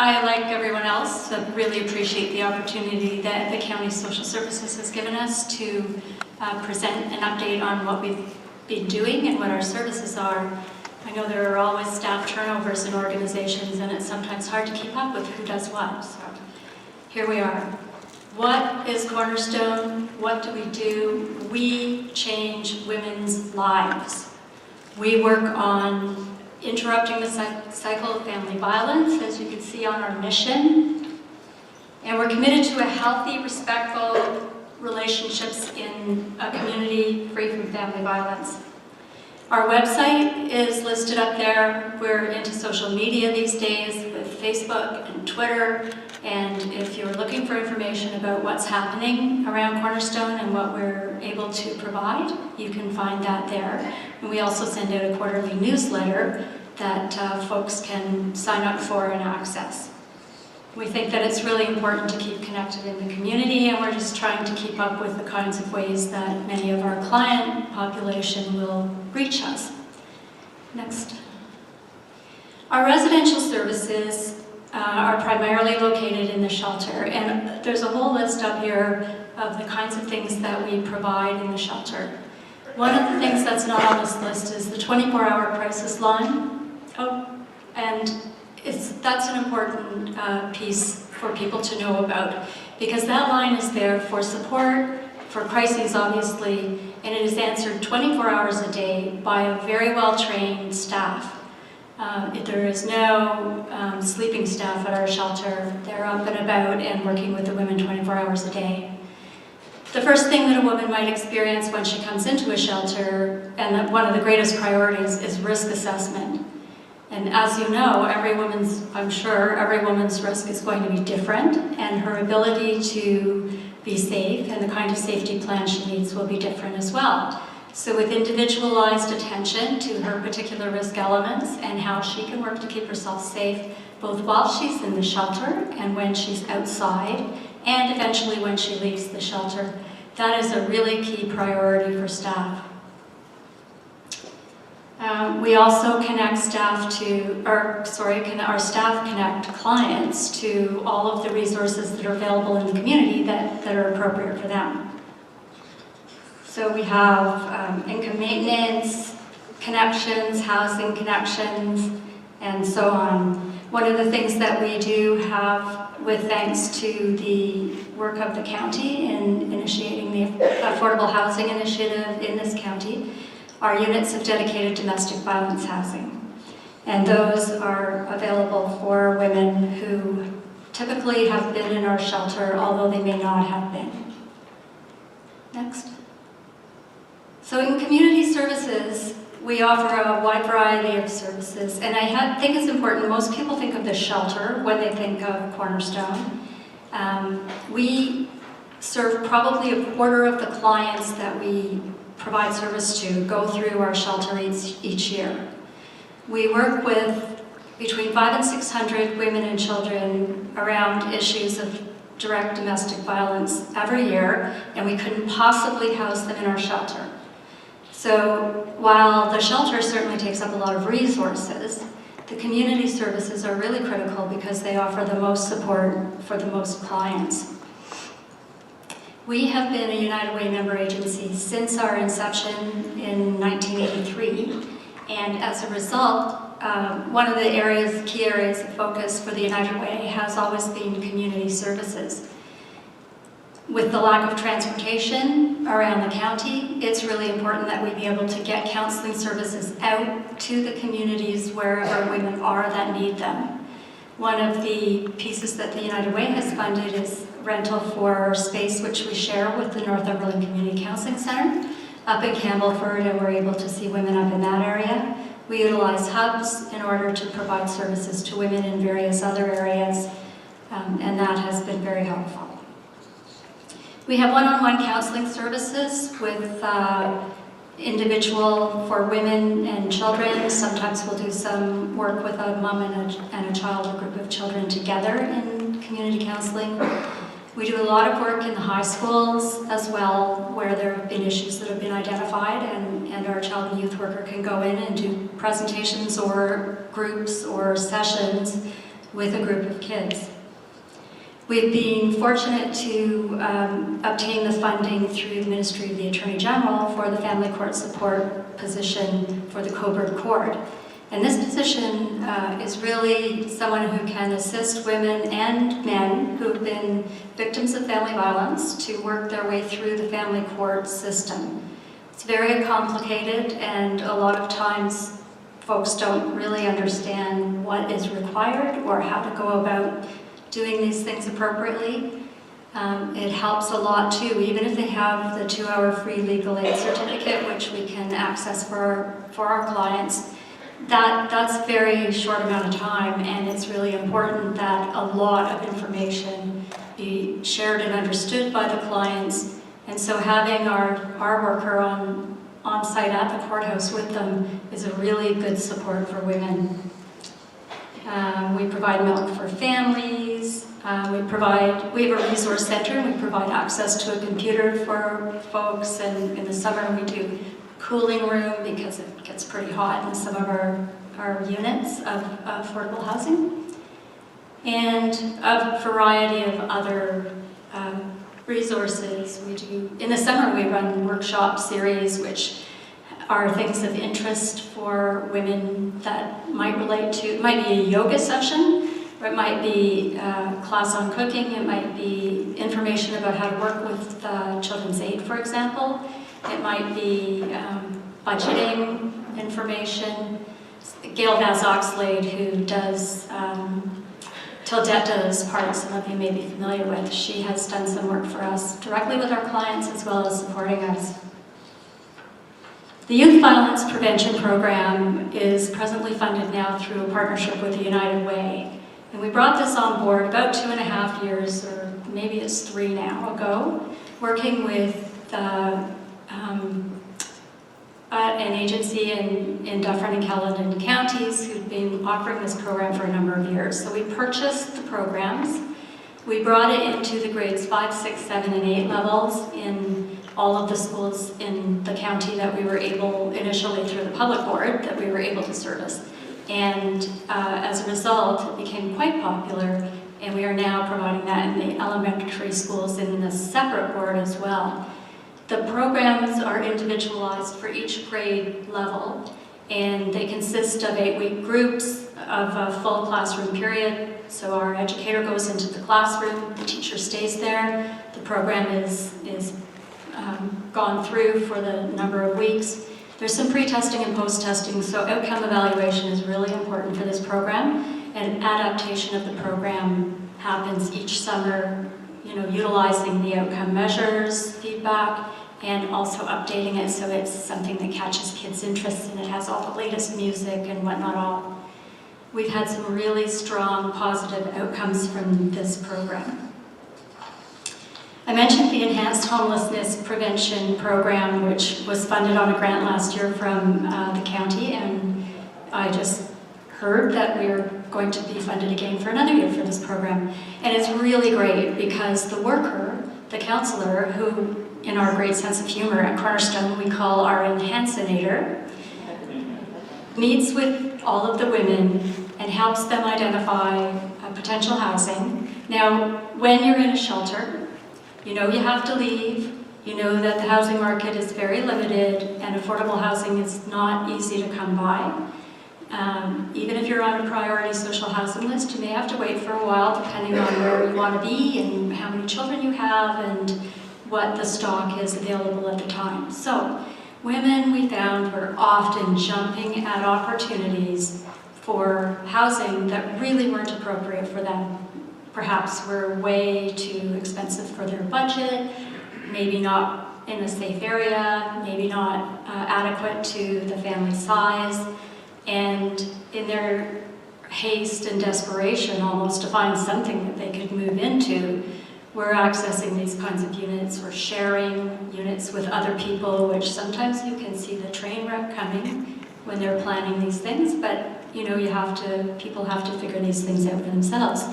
I, like everyone else, really appreciate the opportunity that the County Social Services has given us to present an update on what we've been doing and what our services are. I know there are always staff turnovers in organizations, and it's sometimes hard to keep up with who does what. So here we are. What is Cornerstone? What do we do? We change women's lives. We work on interrupting the cycle of family violence, as you can see on our mission. And we're committed to a healthy, respectful relationships in a community free from family violence. Our website is listed up there. We're into social media these days with Facebook and Twitter. And if you're looking for information about what's happening around Cornerstone and what we're able to provide, you can find that there. And we also send out a quarterly newsletter that folks can sign up for and access. We think that it's really important to keep connected in the community, and we're just trying to keep up with the kinds of ways that many of our client population will reach us. Next. Our residential services are primarily located in the shelter, and there's a whole list up here of the kinds of things that we provide in the shelter. One of the things that's not on this list is the 24-hour crisis line. And that's an important piece for people to know about, because that line is there for support, for crises obviously, and it is answered 24 hours a day by a very well-trained staff. There is no sleeping staff at our shelter. They're up and about and working with the women 24 hours a day. The first thing that a woman might experience when she comes into a shelter, and that one of the greatest priorities, is risk assessment. And as you know, I'm sure every woman's risk is going to be different, and her ability to be safe and the kind of safety plan she needs will be different as well. So with individualized attention to her particular risk elements and how she can work to keep herself safe, both while she's in the shelter and when she's outside, and eventually when she leaves the shelter, that is a really key priority for staff. We also connect our staff connect clients to all of the resources that are available in the community that are appropriate for them. So we have income maintenance connections, housing connections, and so on. One of the things that we do have, with thanks to the work of the county in initiating the Affordable Housing Initiative in this county, are units of dedicated domestic violence housing. And those are available for women who typically have been in our shelter, although they may not have been. Next. So in community services, we offer a wide variety of services, and I think it's important, most people think of the shelter when they think of Cornerstone. We serve probably a quarter of the clients that we provide service to go through our shelter each year. We work with between 500 and 600 women and children around issues of direct domestic violence every year, and we couldn't possibly house them in our shelter. So while the shelter certainly takes up a lot of resources, the community services are really critical because they offer the most support for the most clients. We have been a United Way member agency since our inception in 1983, and as a result, one of the key areas of focus for the United Way has always been community services. With the lack of transportation around the county, it's really important that we be able to get counseling services out to the communities wherever women are that need them. One of the pieces that the United Way has funded is rental for space, which we share with the Northumberland Community Counseling Centre up in Campbellford, and we're able to see women up in that area. We utilize hubs in order to provide services to women in various other areas, and that has been very helpful. We have one-on-one counseling services with individual for women and children. Sometimes we'll do some work with a mom and a child, a group of children together in community counseling. We do a lot of work in the high schools as well, where there have been issues that have been identified, and our child and youth worker can go in and do presentations or groups or sessions with a group of kids. We've been fortunate to obtain the funding through the Ministry of the Attorney General for the Family Court Support position for the Coburg Court. And this position is really someone who can assist women and men who have been victims of family violence to work their way through the family court system. It's very complicated, and a lot of times folks don't really understand what is required or how to go about doing these things appropriately. It helps a lot too, even if they have the 2-hour free legal aid certificate, which we can access for our clients. That's a very short amount of time, and it's really important that a lot of information be shared and understood by the clients. And so having our worker on site at the courthouse with them is a really good support for women. We provide milk for families. We have a resource center, and we provide access to a computer for folks. And in the summer, we do cooling room because it gets pretty hot in some of our units of affordable housing. And a variety of other resources. We do, in the summer, we run workshop series, which are things of interest for women that might relate to, it might be a yoga session, or it might be a class on cooking, it might be information about how to work with Children's Aid, for example. It might be budgeting information. Gail Vaz-Oxlade, who does Till Debt Does Part, some of you may be familiar with, she has done some work for us directly with our clients as well as supporting us. The Youth Violence Prevention Program is presently funded now through a partnership with the United Way. And we brought this on board about 2.5 years, or maybe it's 3 now ago, working with an agency in Dufferin and Caledon counties who'd been offering this program for a number of years. So we purchased the programs. We brought it into the grades 5, 6, 7, and 8 levels in all of the schools in the county that we were able, initially through the public board, that we were able to service. And as a result, it became quite popular, and we are now providing that in the elementary schools in the separate board as well. The programs are individualized for each grade level, and they consist of 8-week groups of a full classroom period. So our educator goes into the classroom, the teacher stays there, the program is gone through for the number of weeks. There's some pre-testing and post-testing, so outcome evaluation is really important for this program, and adaptation of the program happens each summer, utilizing the outcome measures, feedback, and also updating it so it's something that catches kids' interest and it has all the latest music and whatnot all. We've had some really strong positive outcomes from this program. I mentioned the Enhanced Homelessness Prevention Program, which was funded on a grant last year from the county, and I just heard that we're going to be funded again for another year for this program. And it's really great because the worker, the counselor, who in our great sense of humor at Cornerstone we call our enhancinator, meets with all of the women and helps them identify potential housing. Now, when you're in a shelter, You know you have to leave. You know that the housing market is very limited and affordable housing is not easy to come by. Even if you're on a priority social housing list, you may have to wait for a while depending on where you want to be and how many children you have and what the stock is available at the time. So women, we found, were often jumping at opportunities for housing that really weren't appropriate for them. Perhaps were way too expensive for their budget, maybe not in a safe area, maybe not adequate to the family size, and in their haste and desperation almost to find something that they could move into, we're accessing these kinds of units. We're sharing units with other people, which sometimes you can see the train wreck coming when they're planning these things, but you know, people have to figure these things out for themselves.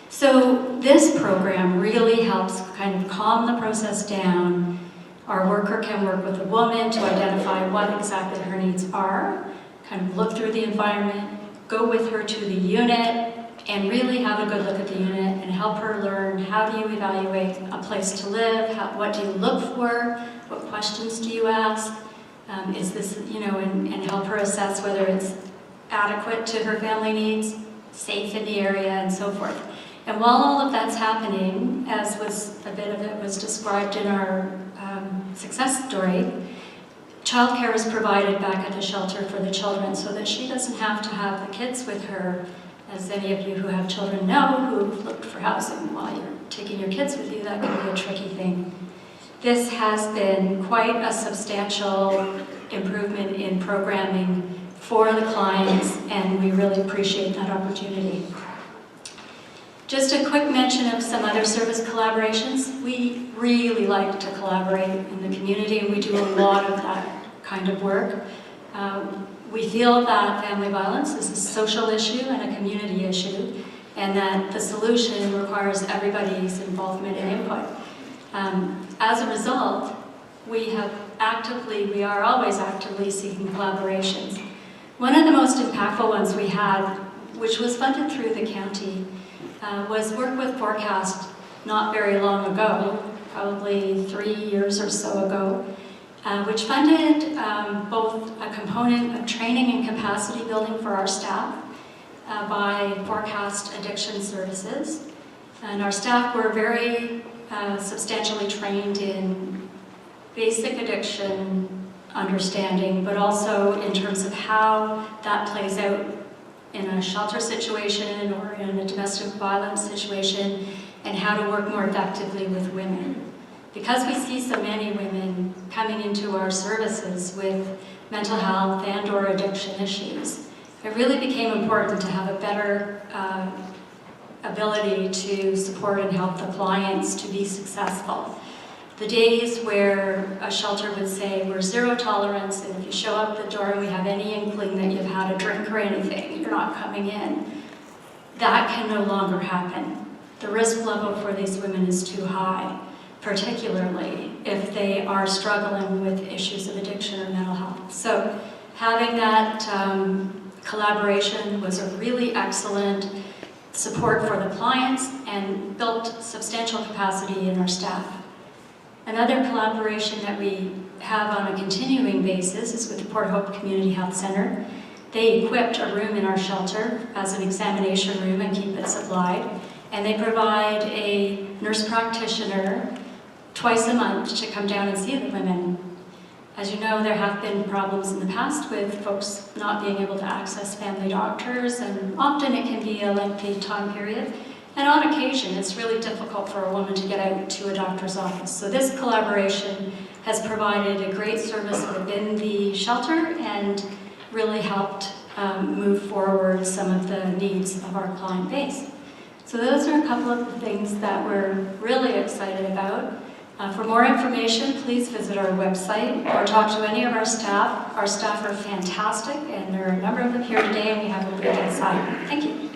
So this program really helps kind of calm the process down. Our worker can work with a woman to identify what exactly her needs are, kind of look through the environment, go with her to the unit, and really have a good look at the unit and help her learn how do you evaluate a place to live, what do you look for, what questions do you ask, is this, you know, and help her assess whether it's adequate to her family needs, safe in the area, and so forth. And while all of that's happening, as was a bit of it was described in our success story, childcare is provided back at the shelter for the children so that she doesn't have to have the kids with her. As any of you who have children know, who've looked for housing while you're taking your kids with you, that can be a tricky thing. This has been quite a substantial improvement in programming for the clients, and we really appreciate that opportunity. Just a quick mention of some other service collaborations. We really like to collaborate in the community, and we do a lot of that kind of work. We feel that family violence is a social issue and a community issue, and that the solution requires everybody's involvement and input. As a result, we are always actively seeking collaborations. One of the most impactful ones we had, which was funded through the county, was work with Forecast not very long ago, probably 3 years or so ago, which funded both a component of training and capacity building for our staff by Forecast Addiction Services. And our staff were very substantially trained in basic addiction understanding, but also in terms of how that plays out in a shelter situation or in a domestic violence situation, and how to work more effectively with women. Because we see so many women coming into our services with mental health and or addiction issues, it really became important to have a better ability to support and help the clients to be successful. The days where a shelter would say, we're zero tolerance, and if you show up the door and we have any inkling that you've had a drink or anything, you're not coming in, that can no longer happen. The risk level for these women is too high, particularly if they are struggling with issues of addiction or mental health. So having that collaboration was a really excellent support for the clients and built substantial capacity in our staff. Another collaboration that we have on a continuing basis is with the Port Hope Community Health Center. They equipped a room in our shelter as an examination room and keep it supplied. And they provide a nurse practitioner twice a month to come down and see the women. As you know, there have been problems in the past with folks not being able to access family doctors, and often it can be a lengthy time period. And on occasion, it's really difficult for a woman to get out to a doctor's office. So this collaboration has provided a great service within the shelter and really helped move forward some of the needs of our client base. So those are a couple of the things that we're really excited about. For more information, please visit our website or talk to any of our staff. Our staff are fantastic, and there are a number of them here today, and we have a booth inside. Thank you.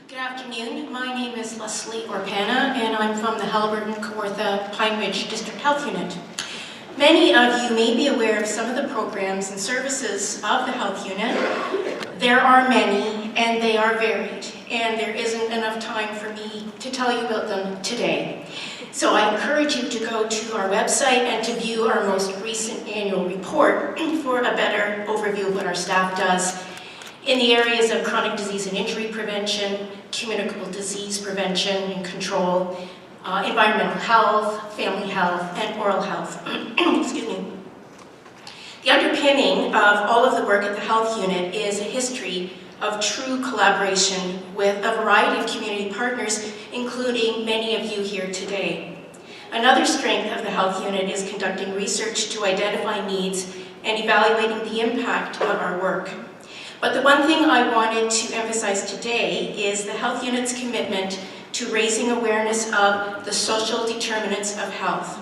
Good afternoon. My name is Leslie Orpana, and I'm from the Haliburton, Kawartha, Pine Ridge District Health Unit. Many of you may be aware of some of the programs and services of the health unit. There are many, and they are varied, and there isn't enough time for me to tell you about them today. So I encourage you to go to our website and to view our most recent annual report for a better overview of what our staff does in the areas of chronic disease and injury prevention, communicable disease prevention and control, environmental health, family health, and oral health. Excuse me. The underpinning of all of the work at the health unit is a history of true collaboration with a variety of community partners, including many of you here today. Another strength of the health unit is conducting research to identify needs and evaluating the impact of our work. But the one thing I wanted to emphasize today is the health unit's commitment to raising awareness of the social determinants of health.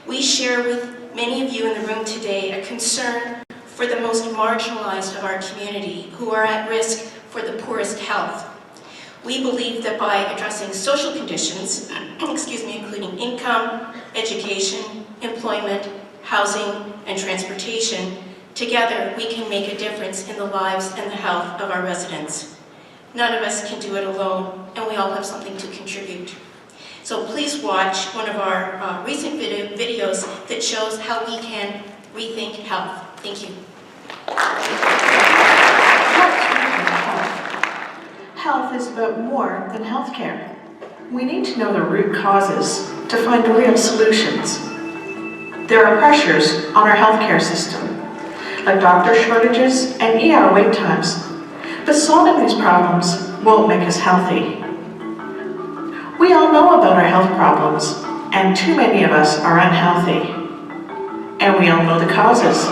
We share with many of you in the room today a concern for the most marginalized of our community who are at risk for the poorest health. We believe that by addressing social conditions, including income, education, employment, housing, and transportation, together we can make a difference in the lives and the health of our residents. None of us can do it alone, and we all have something to contribute. So please watch one of our recent videos that shows how we can rethink health. Thank you. Health is about more than healthcare. We need to know the root causes to find real solutions. There are pressures on our healthcare system, like doctor shortages and ER wait times. But solving these problems won't make us healthy. We all know about our health problems, and too many of us are unhealthy. And we all know the causes.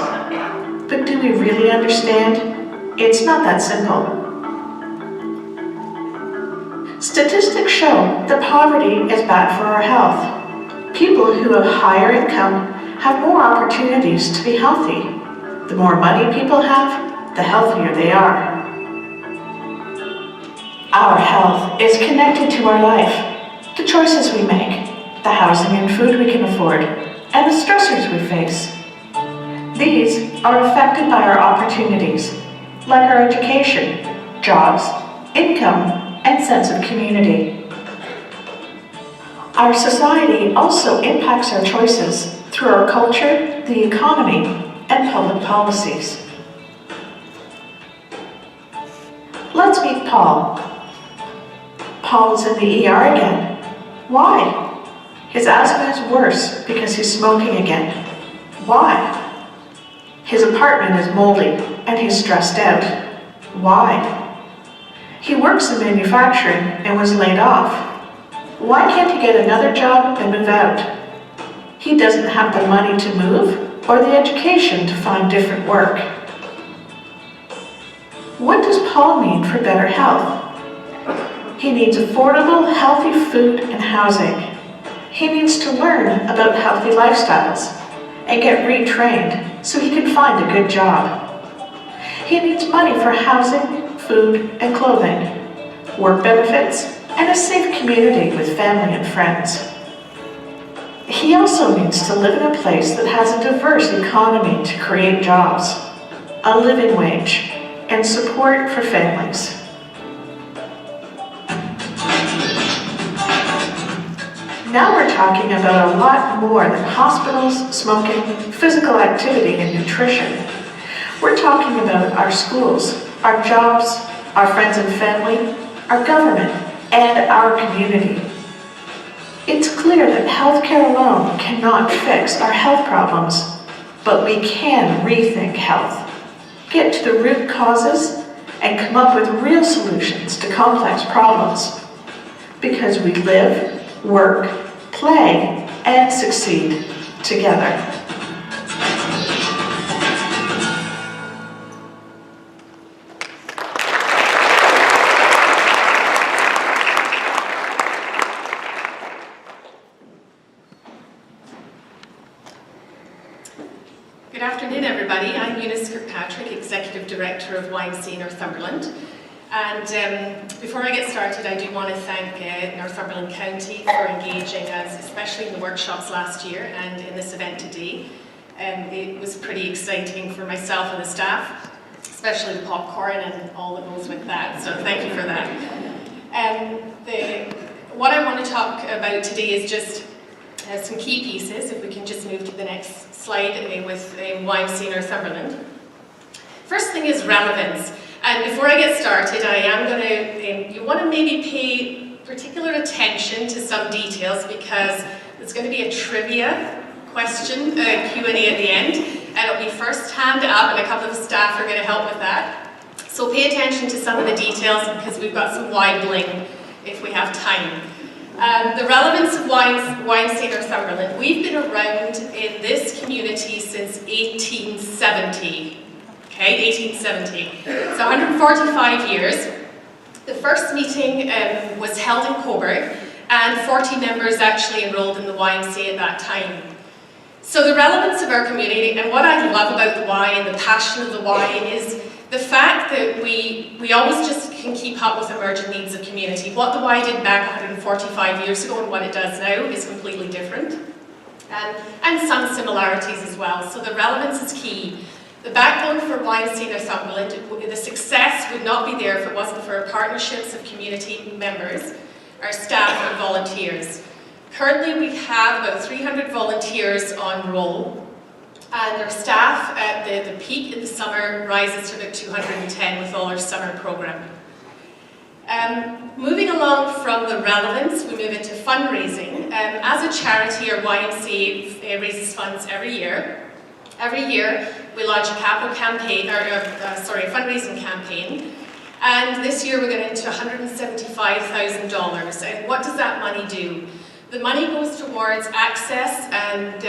But do we really understand? It's not that simple. Statistics show that poverty is bad for our health. People who have higher income have more opportunities to be healthy. The more money people have, the healthier they are. Our health is connected to our life, the choices we make, the housing and food we can afford, and the stressors we face. These are affected by our opportunities, like our education, jobs, income, and sense of community. Our society also impacts our choices through our culture, the economy, and public policies. Let's meet Paul. Paul is in the ER again. Why? His asthma is worse because he's smoking again. Why? His apartment is moldy and he's stressed out. Why? He works in manufacturing and was laid off. Why can't he get another job and move out? He doesn't have the money to move or the education to find different work. What does Paul need for better health? He needs affordable, healthy food and housing. He needs to learn about healthy lifestyles and get retrained so he can find a good job. He needs money for housing, food and clothing, work benefits, and a safe community with family and friends. He also needs to live in a place that has a diverse economy to create jobs, a living wage, and support for families. Now we're talking about a lot more than hospitals, smoking, physical activity, and nutrition. We're talking about our schools, our jobs, our friends and family, our government, and our community. It's clear that healthcare alone cannot fix our health problems, but we can rethink health, get to the root causes, and come up with real solutions to complex problems. Because we live, work, play, and succeed together. Good afternoon, everybody. I'm Eunice Kirkpatrick, Executive Director of YMCA Northumberland. And before I get started, I do want to thank Northumberland County for engaging us, especially in the workshops last year and in this event today. It was pretty exciting for myself and the staff, especially the popcorn and all that goes with that, so thank you for that. What I want to talk about today is just some key pieces, if we can just move to the next slide with YMCA Northumberland. First thing is relevance, and before I get started, I am going to, you want to maybe pay particular attention to some details because there's going to be a trivia question, Q&A at the end, and it'll be first hand up, and a couple of the staff are going to help with that. So pay attention to some of the details because we've got some wide-bling if we have time. The relevance of YMCA Northumberland. We've been around in this community since 1870. Okay, 1870. It's 145 years. The first meeting was held in Coburg, and 40 members actually enrolled in the YMCA at that time. So the relevance of our community, and what I love about the Y and the passion of the Y is the fact that we always just can keep up with emerging needs of community. What the Y did back 145 years ago and what it does now is completely different. And some similarities as well. So the relevance is key. The backbone for YMCA Northumberland, the success would not be there if it wasn't for our partnerships of community members, our staff and volunteers. Currently we have about 300 volunteers on roll, and our staff at the peak in the summer rises to about 210 with all our summer programming. Moving along from the relevance, we move into fundraising. As a charity, our YMCA raises funds every year. Every year we launch a capital campaign, a fundraising campaign. And this year we're going into $175,000. And what does that money do? The money goes towards access and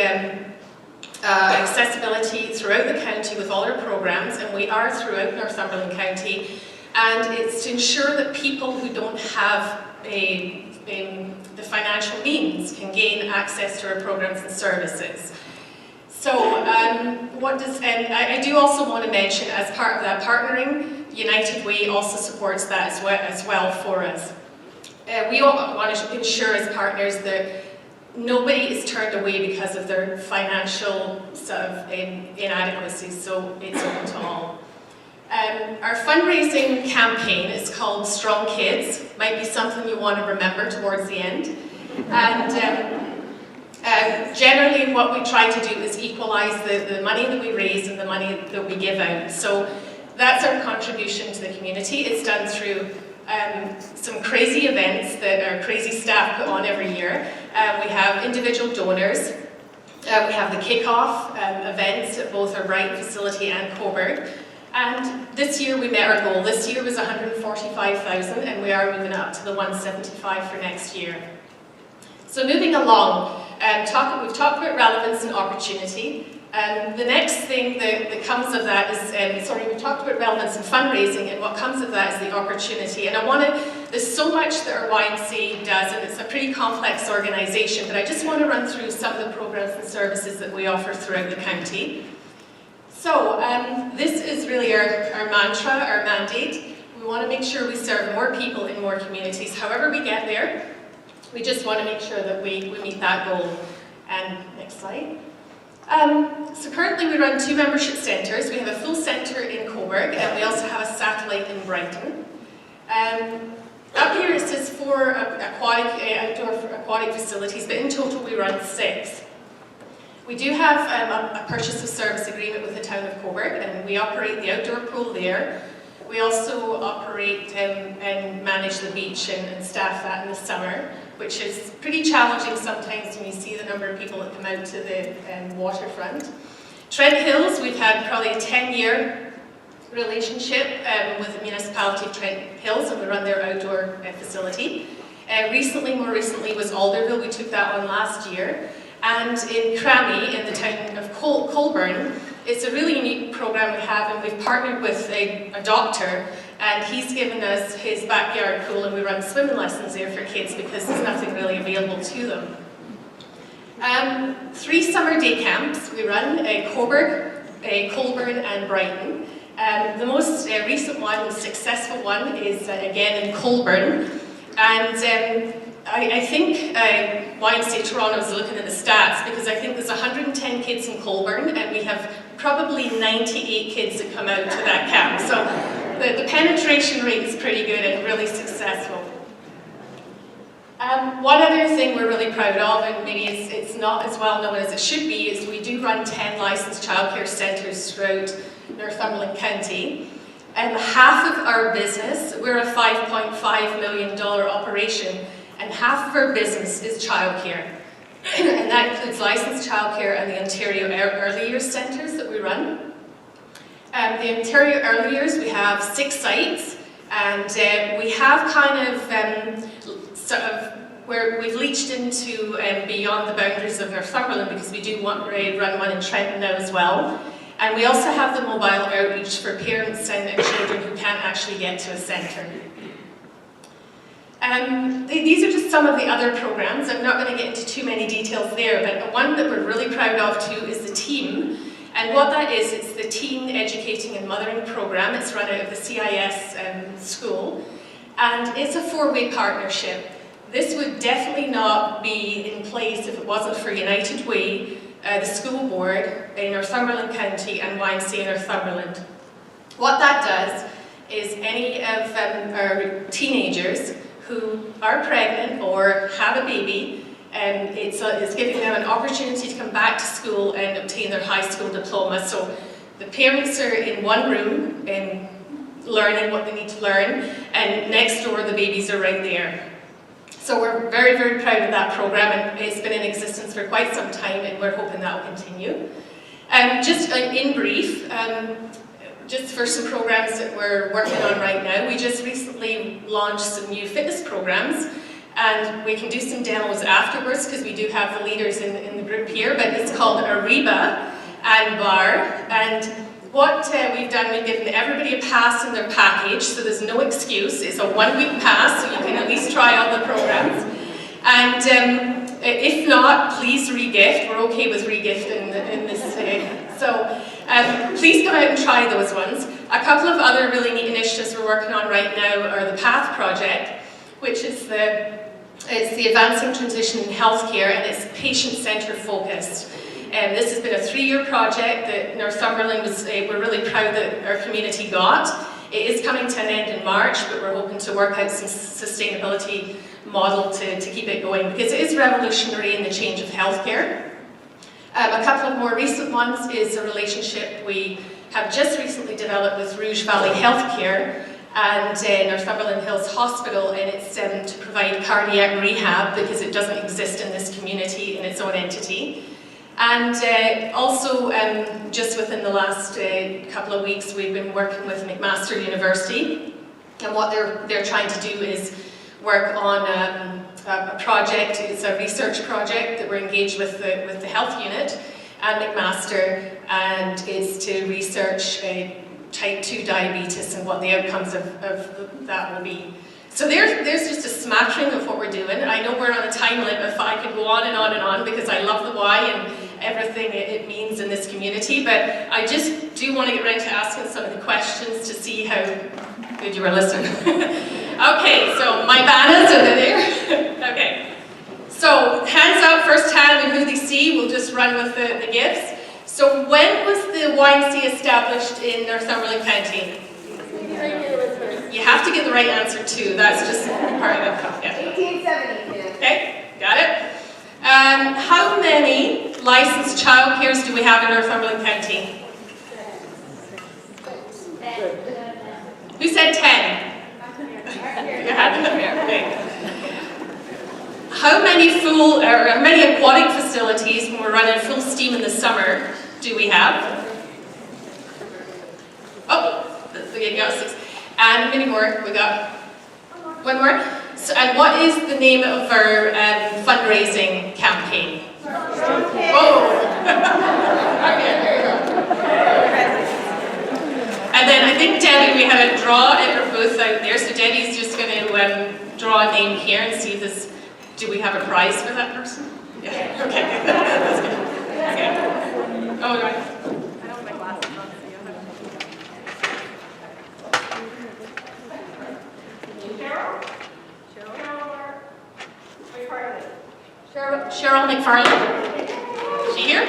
accessibility throughout the county with all our programs, and we are throughout Northumberland County. And it's to ensure that people who don't have the financial means can gain access to our programs and services. So I do also want to mention, as part of that partnering, United Way also supports that as well for us. We all want to ensure as partners that nobody is turned away because of their financial sort of inadequacy, so it's open to all. Our fundraising campaign is called Strong Kids. Might be something you want to remember towards the end. And generally what we try to do is equalize the money that we raise and the money that we give out. So that's our contribution to the community. It's done through some crazy events that our crazy staff put on every year. We have individual donors. We have the kick-off events at both our Brighton facility and Coburg. And this year we met our goal. This year was 145,000, and we are moving up to the 175 for next year. So moving along, we've talked about relevance and opportunity. The next thing that comes of that is, we talked about relevance and fundraising, and what comes of that is the opportunity. And there's so much that our YMCA does, and it's a pretty complex organisation, but I just want to run through some of the programs and services that we offer throughout the county. So this is really our mantra, our mandate. We want to make sure we serve more people in more communities. However we get there, we just want to make sure that we meet that goal. And next slide. So currently we run 2 membership centres. We have a full centre in Coburg, and we also have a satellite in Brighton. Up here it says 4 outdoor aquatic facilities, but in total we run 6. We do have a purchase of service agreement with the town of Coburg, and we operate the outdoor pool there. We also operate and manage the beach and staff that in the summer, which is pretty challenging sometimes when you see the number of people that come out to the waterfront. Trent Hills, we've had probably a 10-year relationship with the municipality of Trent Hills, and we run their outdoor facility. More recently was Alderville. We took that on last year. And in Crammy, in the town of Colburn, it's a really unique program we have, and we've partnered with a doctor, and he's given us his backyard pool, and we run swimming lessons there for kids because there's nothing really available to them. 3 summer day camps we run, Coburg, Colburn and Brighton. The most recent one, the successful one, is again in Colburn. And I think YMCA Toronto is looking at the stats, because I think there's 110 kids in Colborne and we have probably 98 kids that come out to that camp. So the penetration rate is pretty good and really successful. One other thing we're really proud of, and maybe it's not as well known as it should be, is we do run 10 licensed childcare centres throughout Northumberland County. Half of our business, we're a $5.5 million operation, and half of our business is childcare. And that includes licensed childcare and the Ontario Early Years Centres that we run. The Ontario Early Years, we have 6 sites, and we have kind of sort of where we've leached into beyond the boundaries of Northumberland, because we do want to run one in Trenton now as well. And we also have the mobile outreach for parents and children who can't actually get to a centre. These are just some of the other programs. I'm not going to get into too many details there, but one that we're really proud of too is the team. And what that is, it's the Teen Educating and Mothering program. It's run out of the CIS school. And it's a 4-way partnership. This would definitely not be in place if it wasn't for United Way, the school board in Northumberland County, and YMCA Northumberland. What that does is any of our teenagers who are pregnant or have a baby, it's giving them an opportunity to come back to school and obtain their high school diploma. So the parents are in one room learning what they need to learn, and next door the babies are right there. So we're very, very proud of that program, and it's been in existence for quite some time, and we're hoping that will continue. Just in brief, just for some programs that we're working on right now, we just recently launched some new fitness programs, and we can do some demos afterwards because we do have the leaders in the group here, but it's called Ariba and Bar. And what we've done, we've given everybody a pass in their package, so there's no excuse. It's a 1-week pass, so you can at least try all the programs. And if not, please re-gift. We're okay with re-gift in this. Please come out and try those ones. A couple of other really neat initiatives we're working on right now are the PATH project, which is it's the Advancing Transition in Healthcare, and it's patient-centred focused. This has been a 3-year project that Northumberland we're really proud that our community got. It is coming to an end in March, but we're hoping to work out some sustainability model to keep it going, because it is revolutionary in the change of healthcare. A couple of more recent ones is a relationship we have just recently developed with Rouge Valley Healthcare and Northumberland Hills Hospital, and it's to provide cardiac rehab because it doesn't exist in this community in its own entity. And also, just within the last couple of weeks, we've been working with McMaster University, and what they're trying to do is work on a project. It's a research project that we're engaged with the health unit at McMaster, and it's to research type 2 diabetes and what the outcomes of that will be. So there's just a smattering of what we're doing. I know we're on a time limit, if I could go on and on and on, because I love the why and everything it means in this community, but I just do want to get around to asking some of the questions to see how good you were listening. Okay, so my banners are there. Okay, so hands up, first hand, and who they see, we'll just run with the gifts. So when was the YMCA established in Northumberland County? You have to get the right answer too, that's just part of it. Yeah. 1870. Okay, got it. How many licensed childcares do we have in Northumberland County? Who said 10? You had them here. Okay. How many aquatic facilities, when we're running full steam in the summer, do we have? Oh, you got 6. And many more. We got one more. So, and what is the name of our fundraising campaign? Oh! Okay, there you go. And then I think, Debbie, we have a draw at our booth out there, so Debbie's just going to draw a name here and see this. Do we have a prize for that person? Yeah. Okay. That's good. Okay. Oh, right. I don't have my glasses on. Cheryl McFarland. Is she here?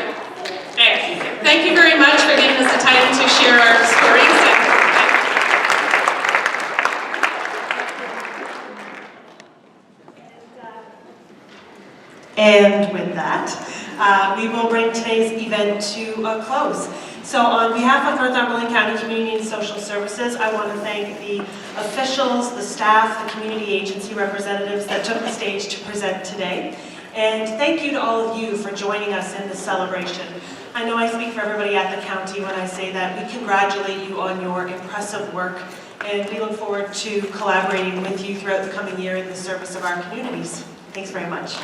There. Thank you very much for giving us the time to share our stories. And with that, we will bring today's event to a close. So on behalf of Northumberland County Community and Social Services, I want to thank the officials, the staff, the community agency representatives that took the stage to present today. And thank you to all of you for joining us in this celebration. I know I speak for everybody at the county when I say that we congratulate you on your impressive work, and we look forward to collaborating with you throughout the coming year in the service of our communities. Thanks very much.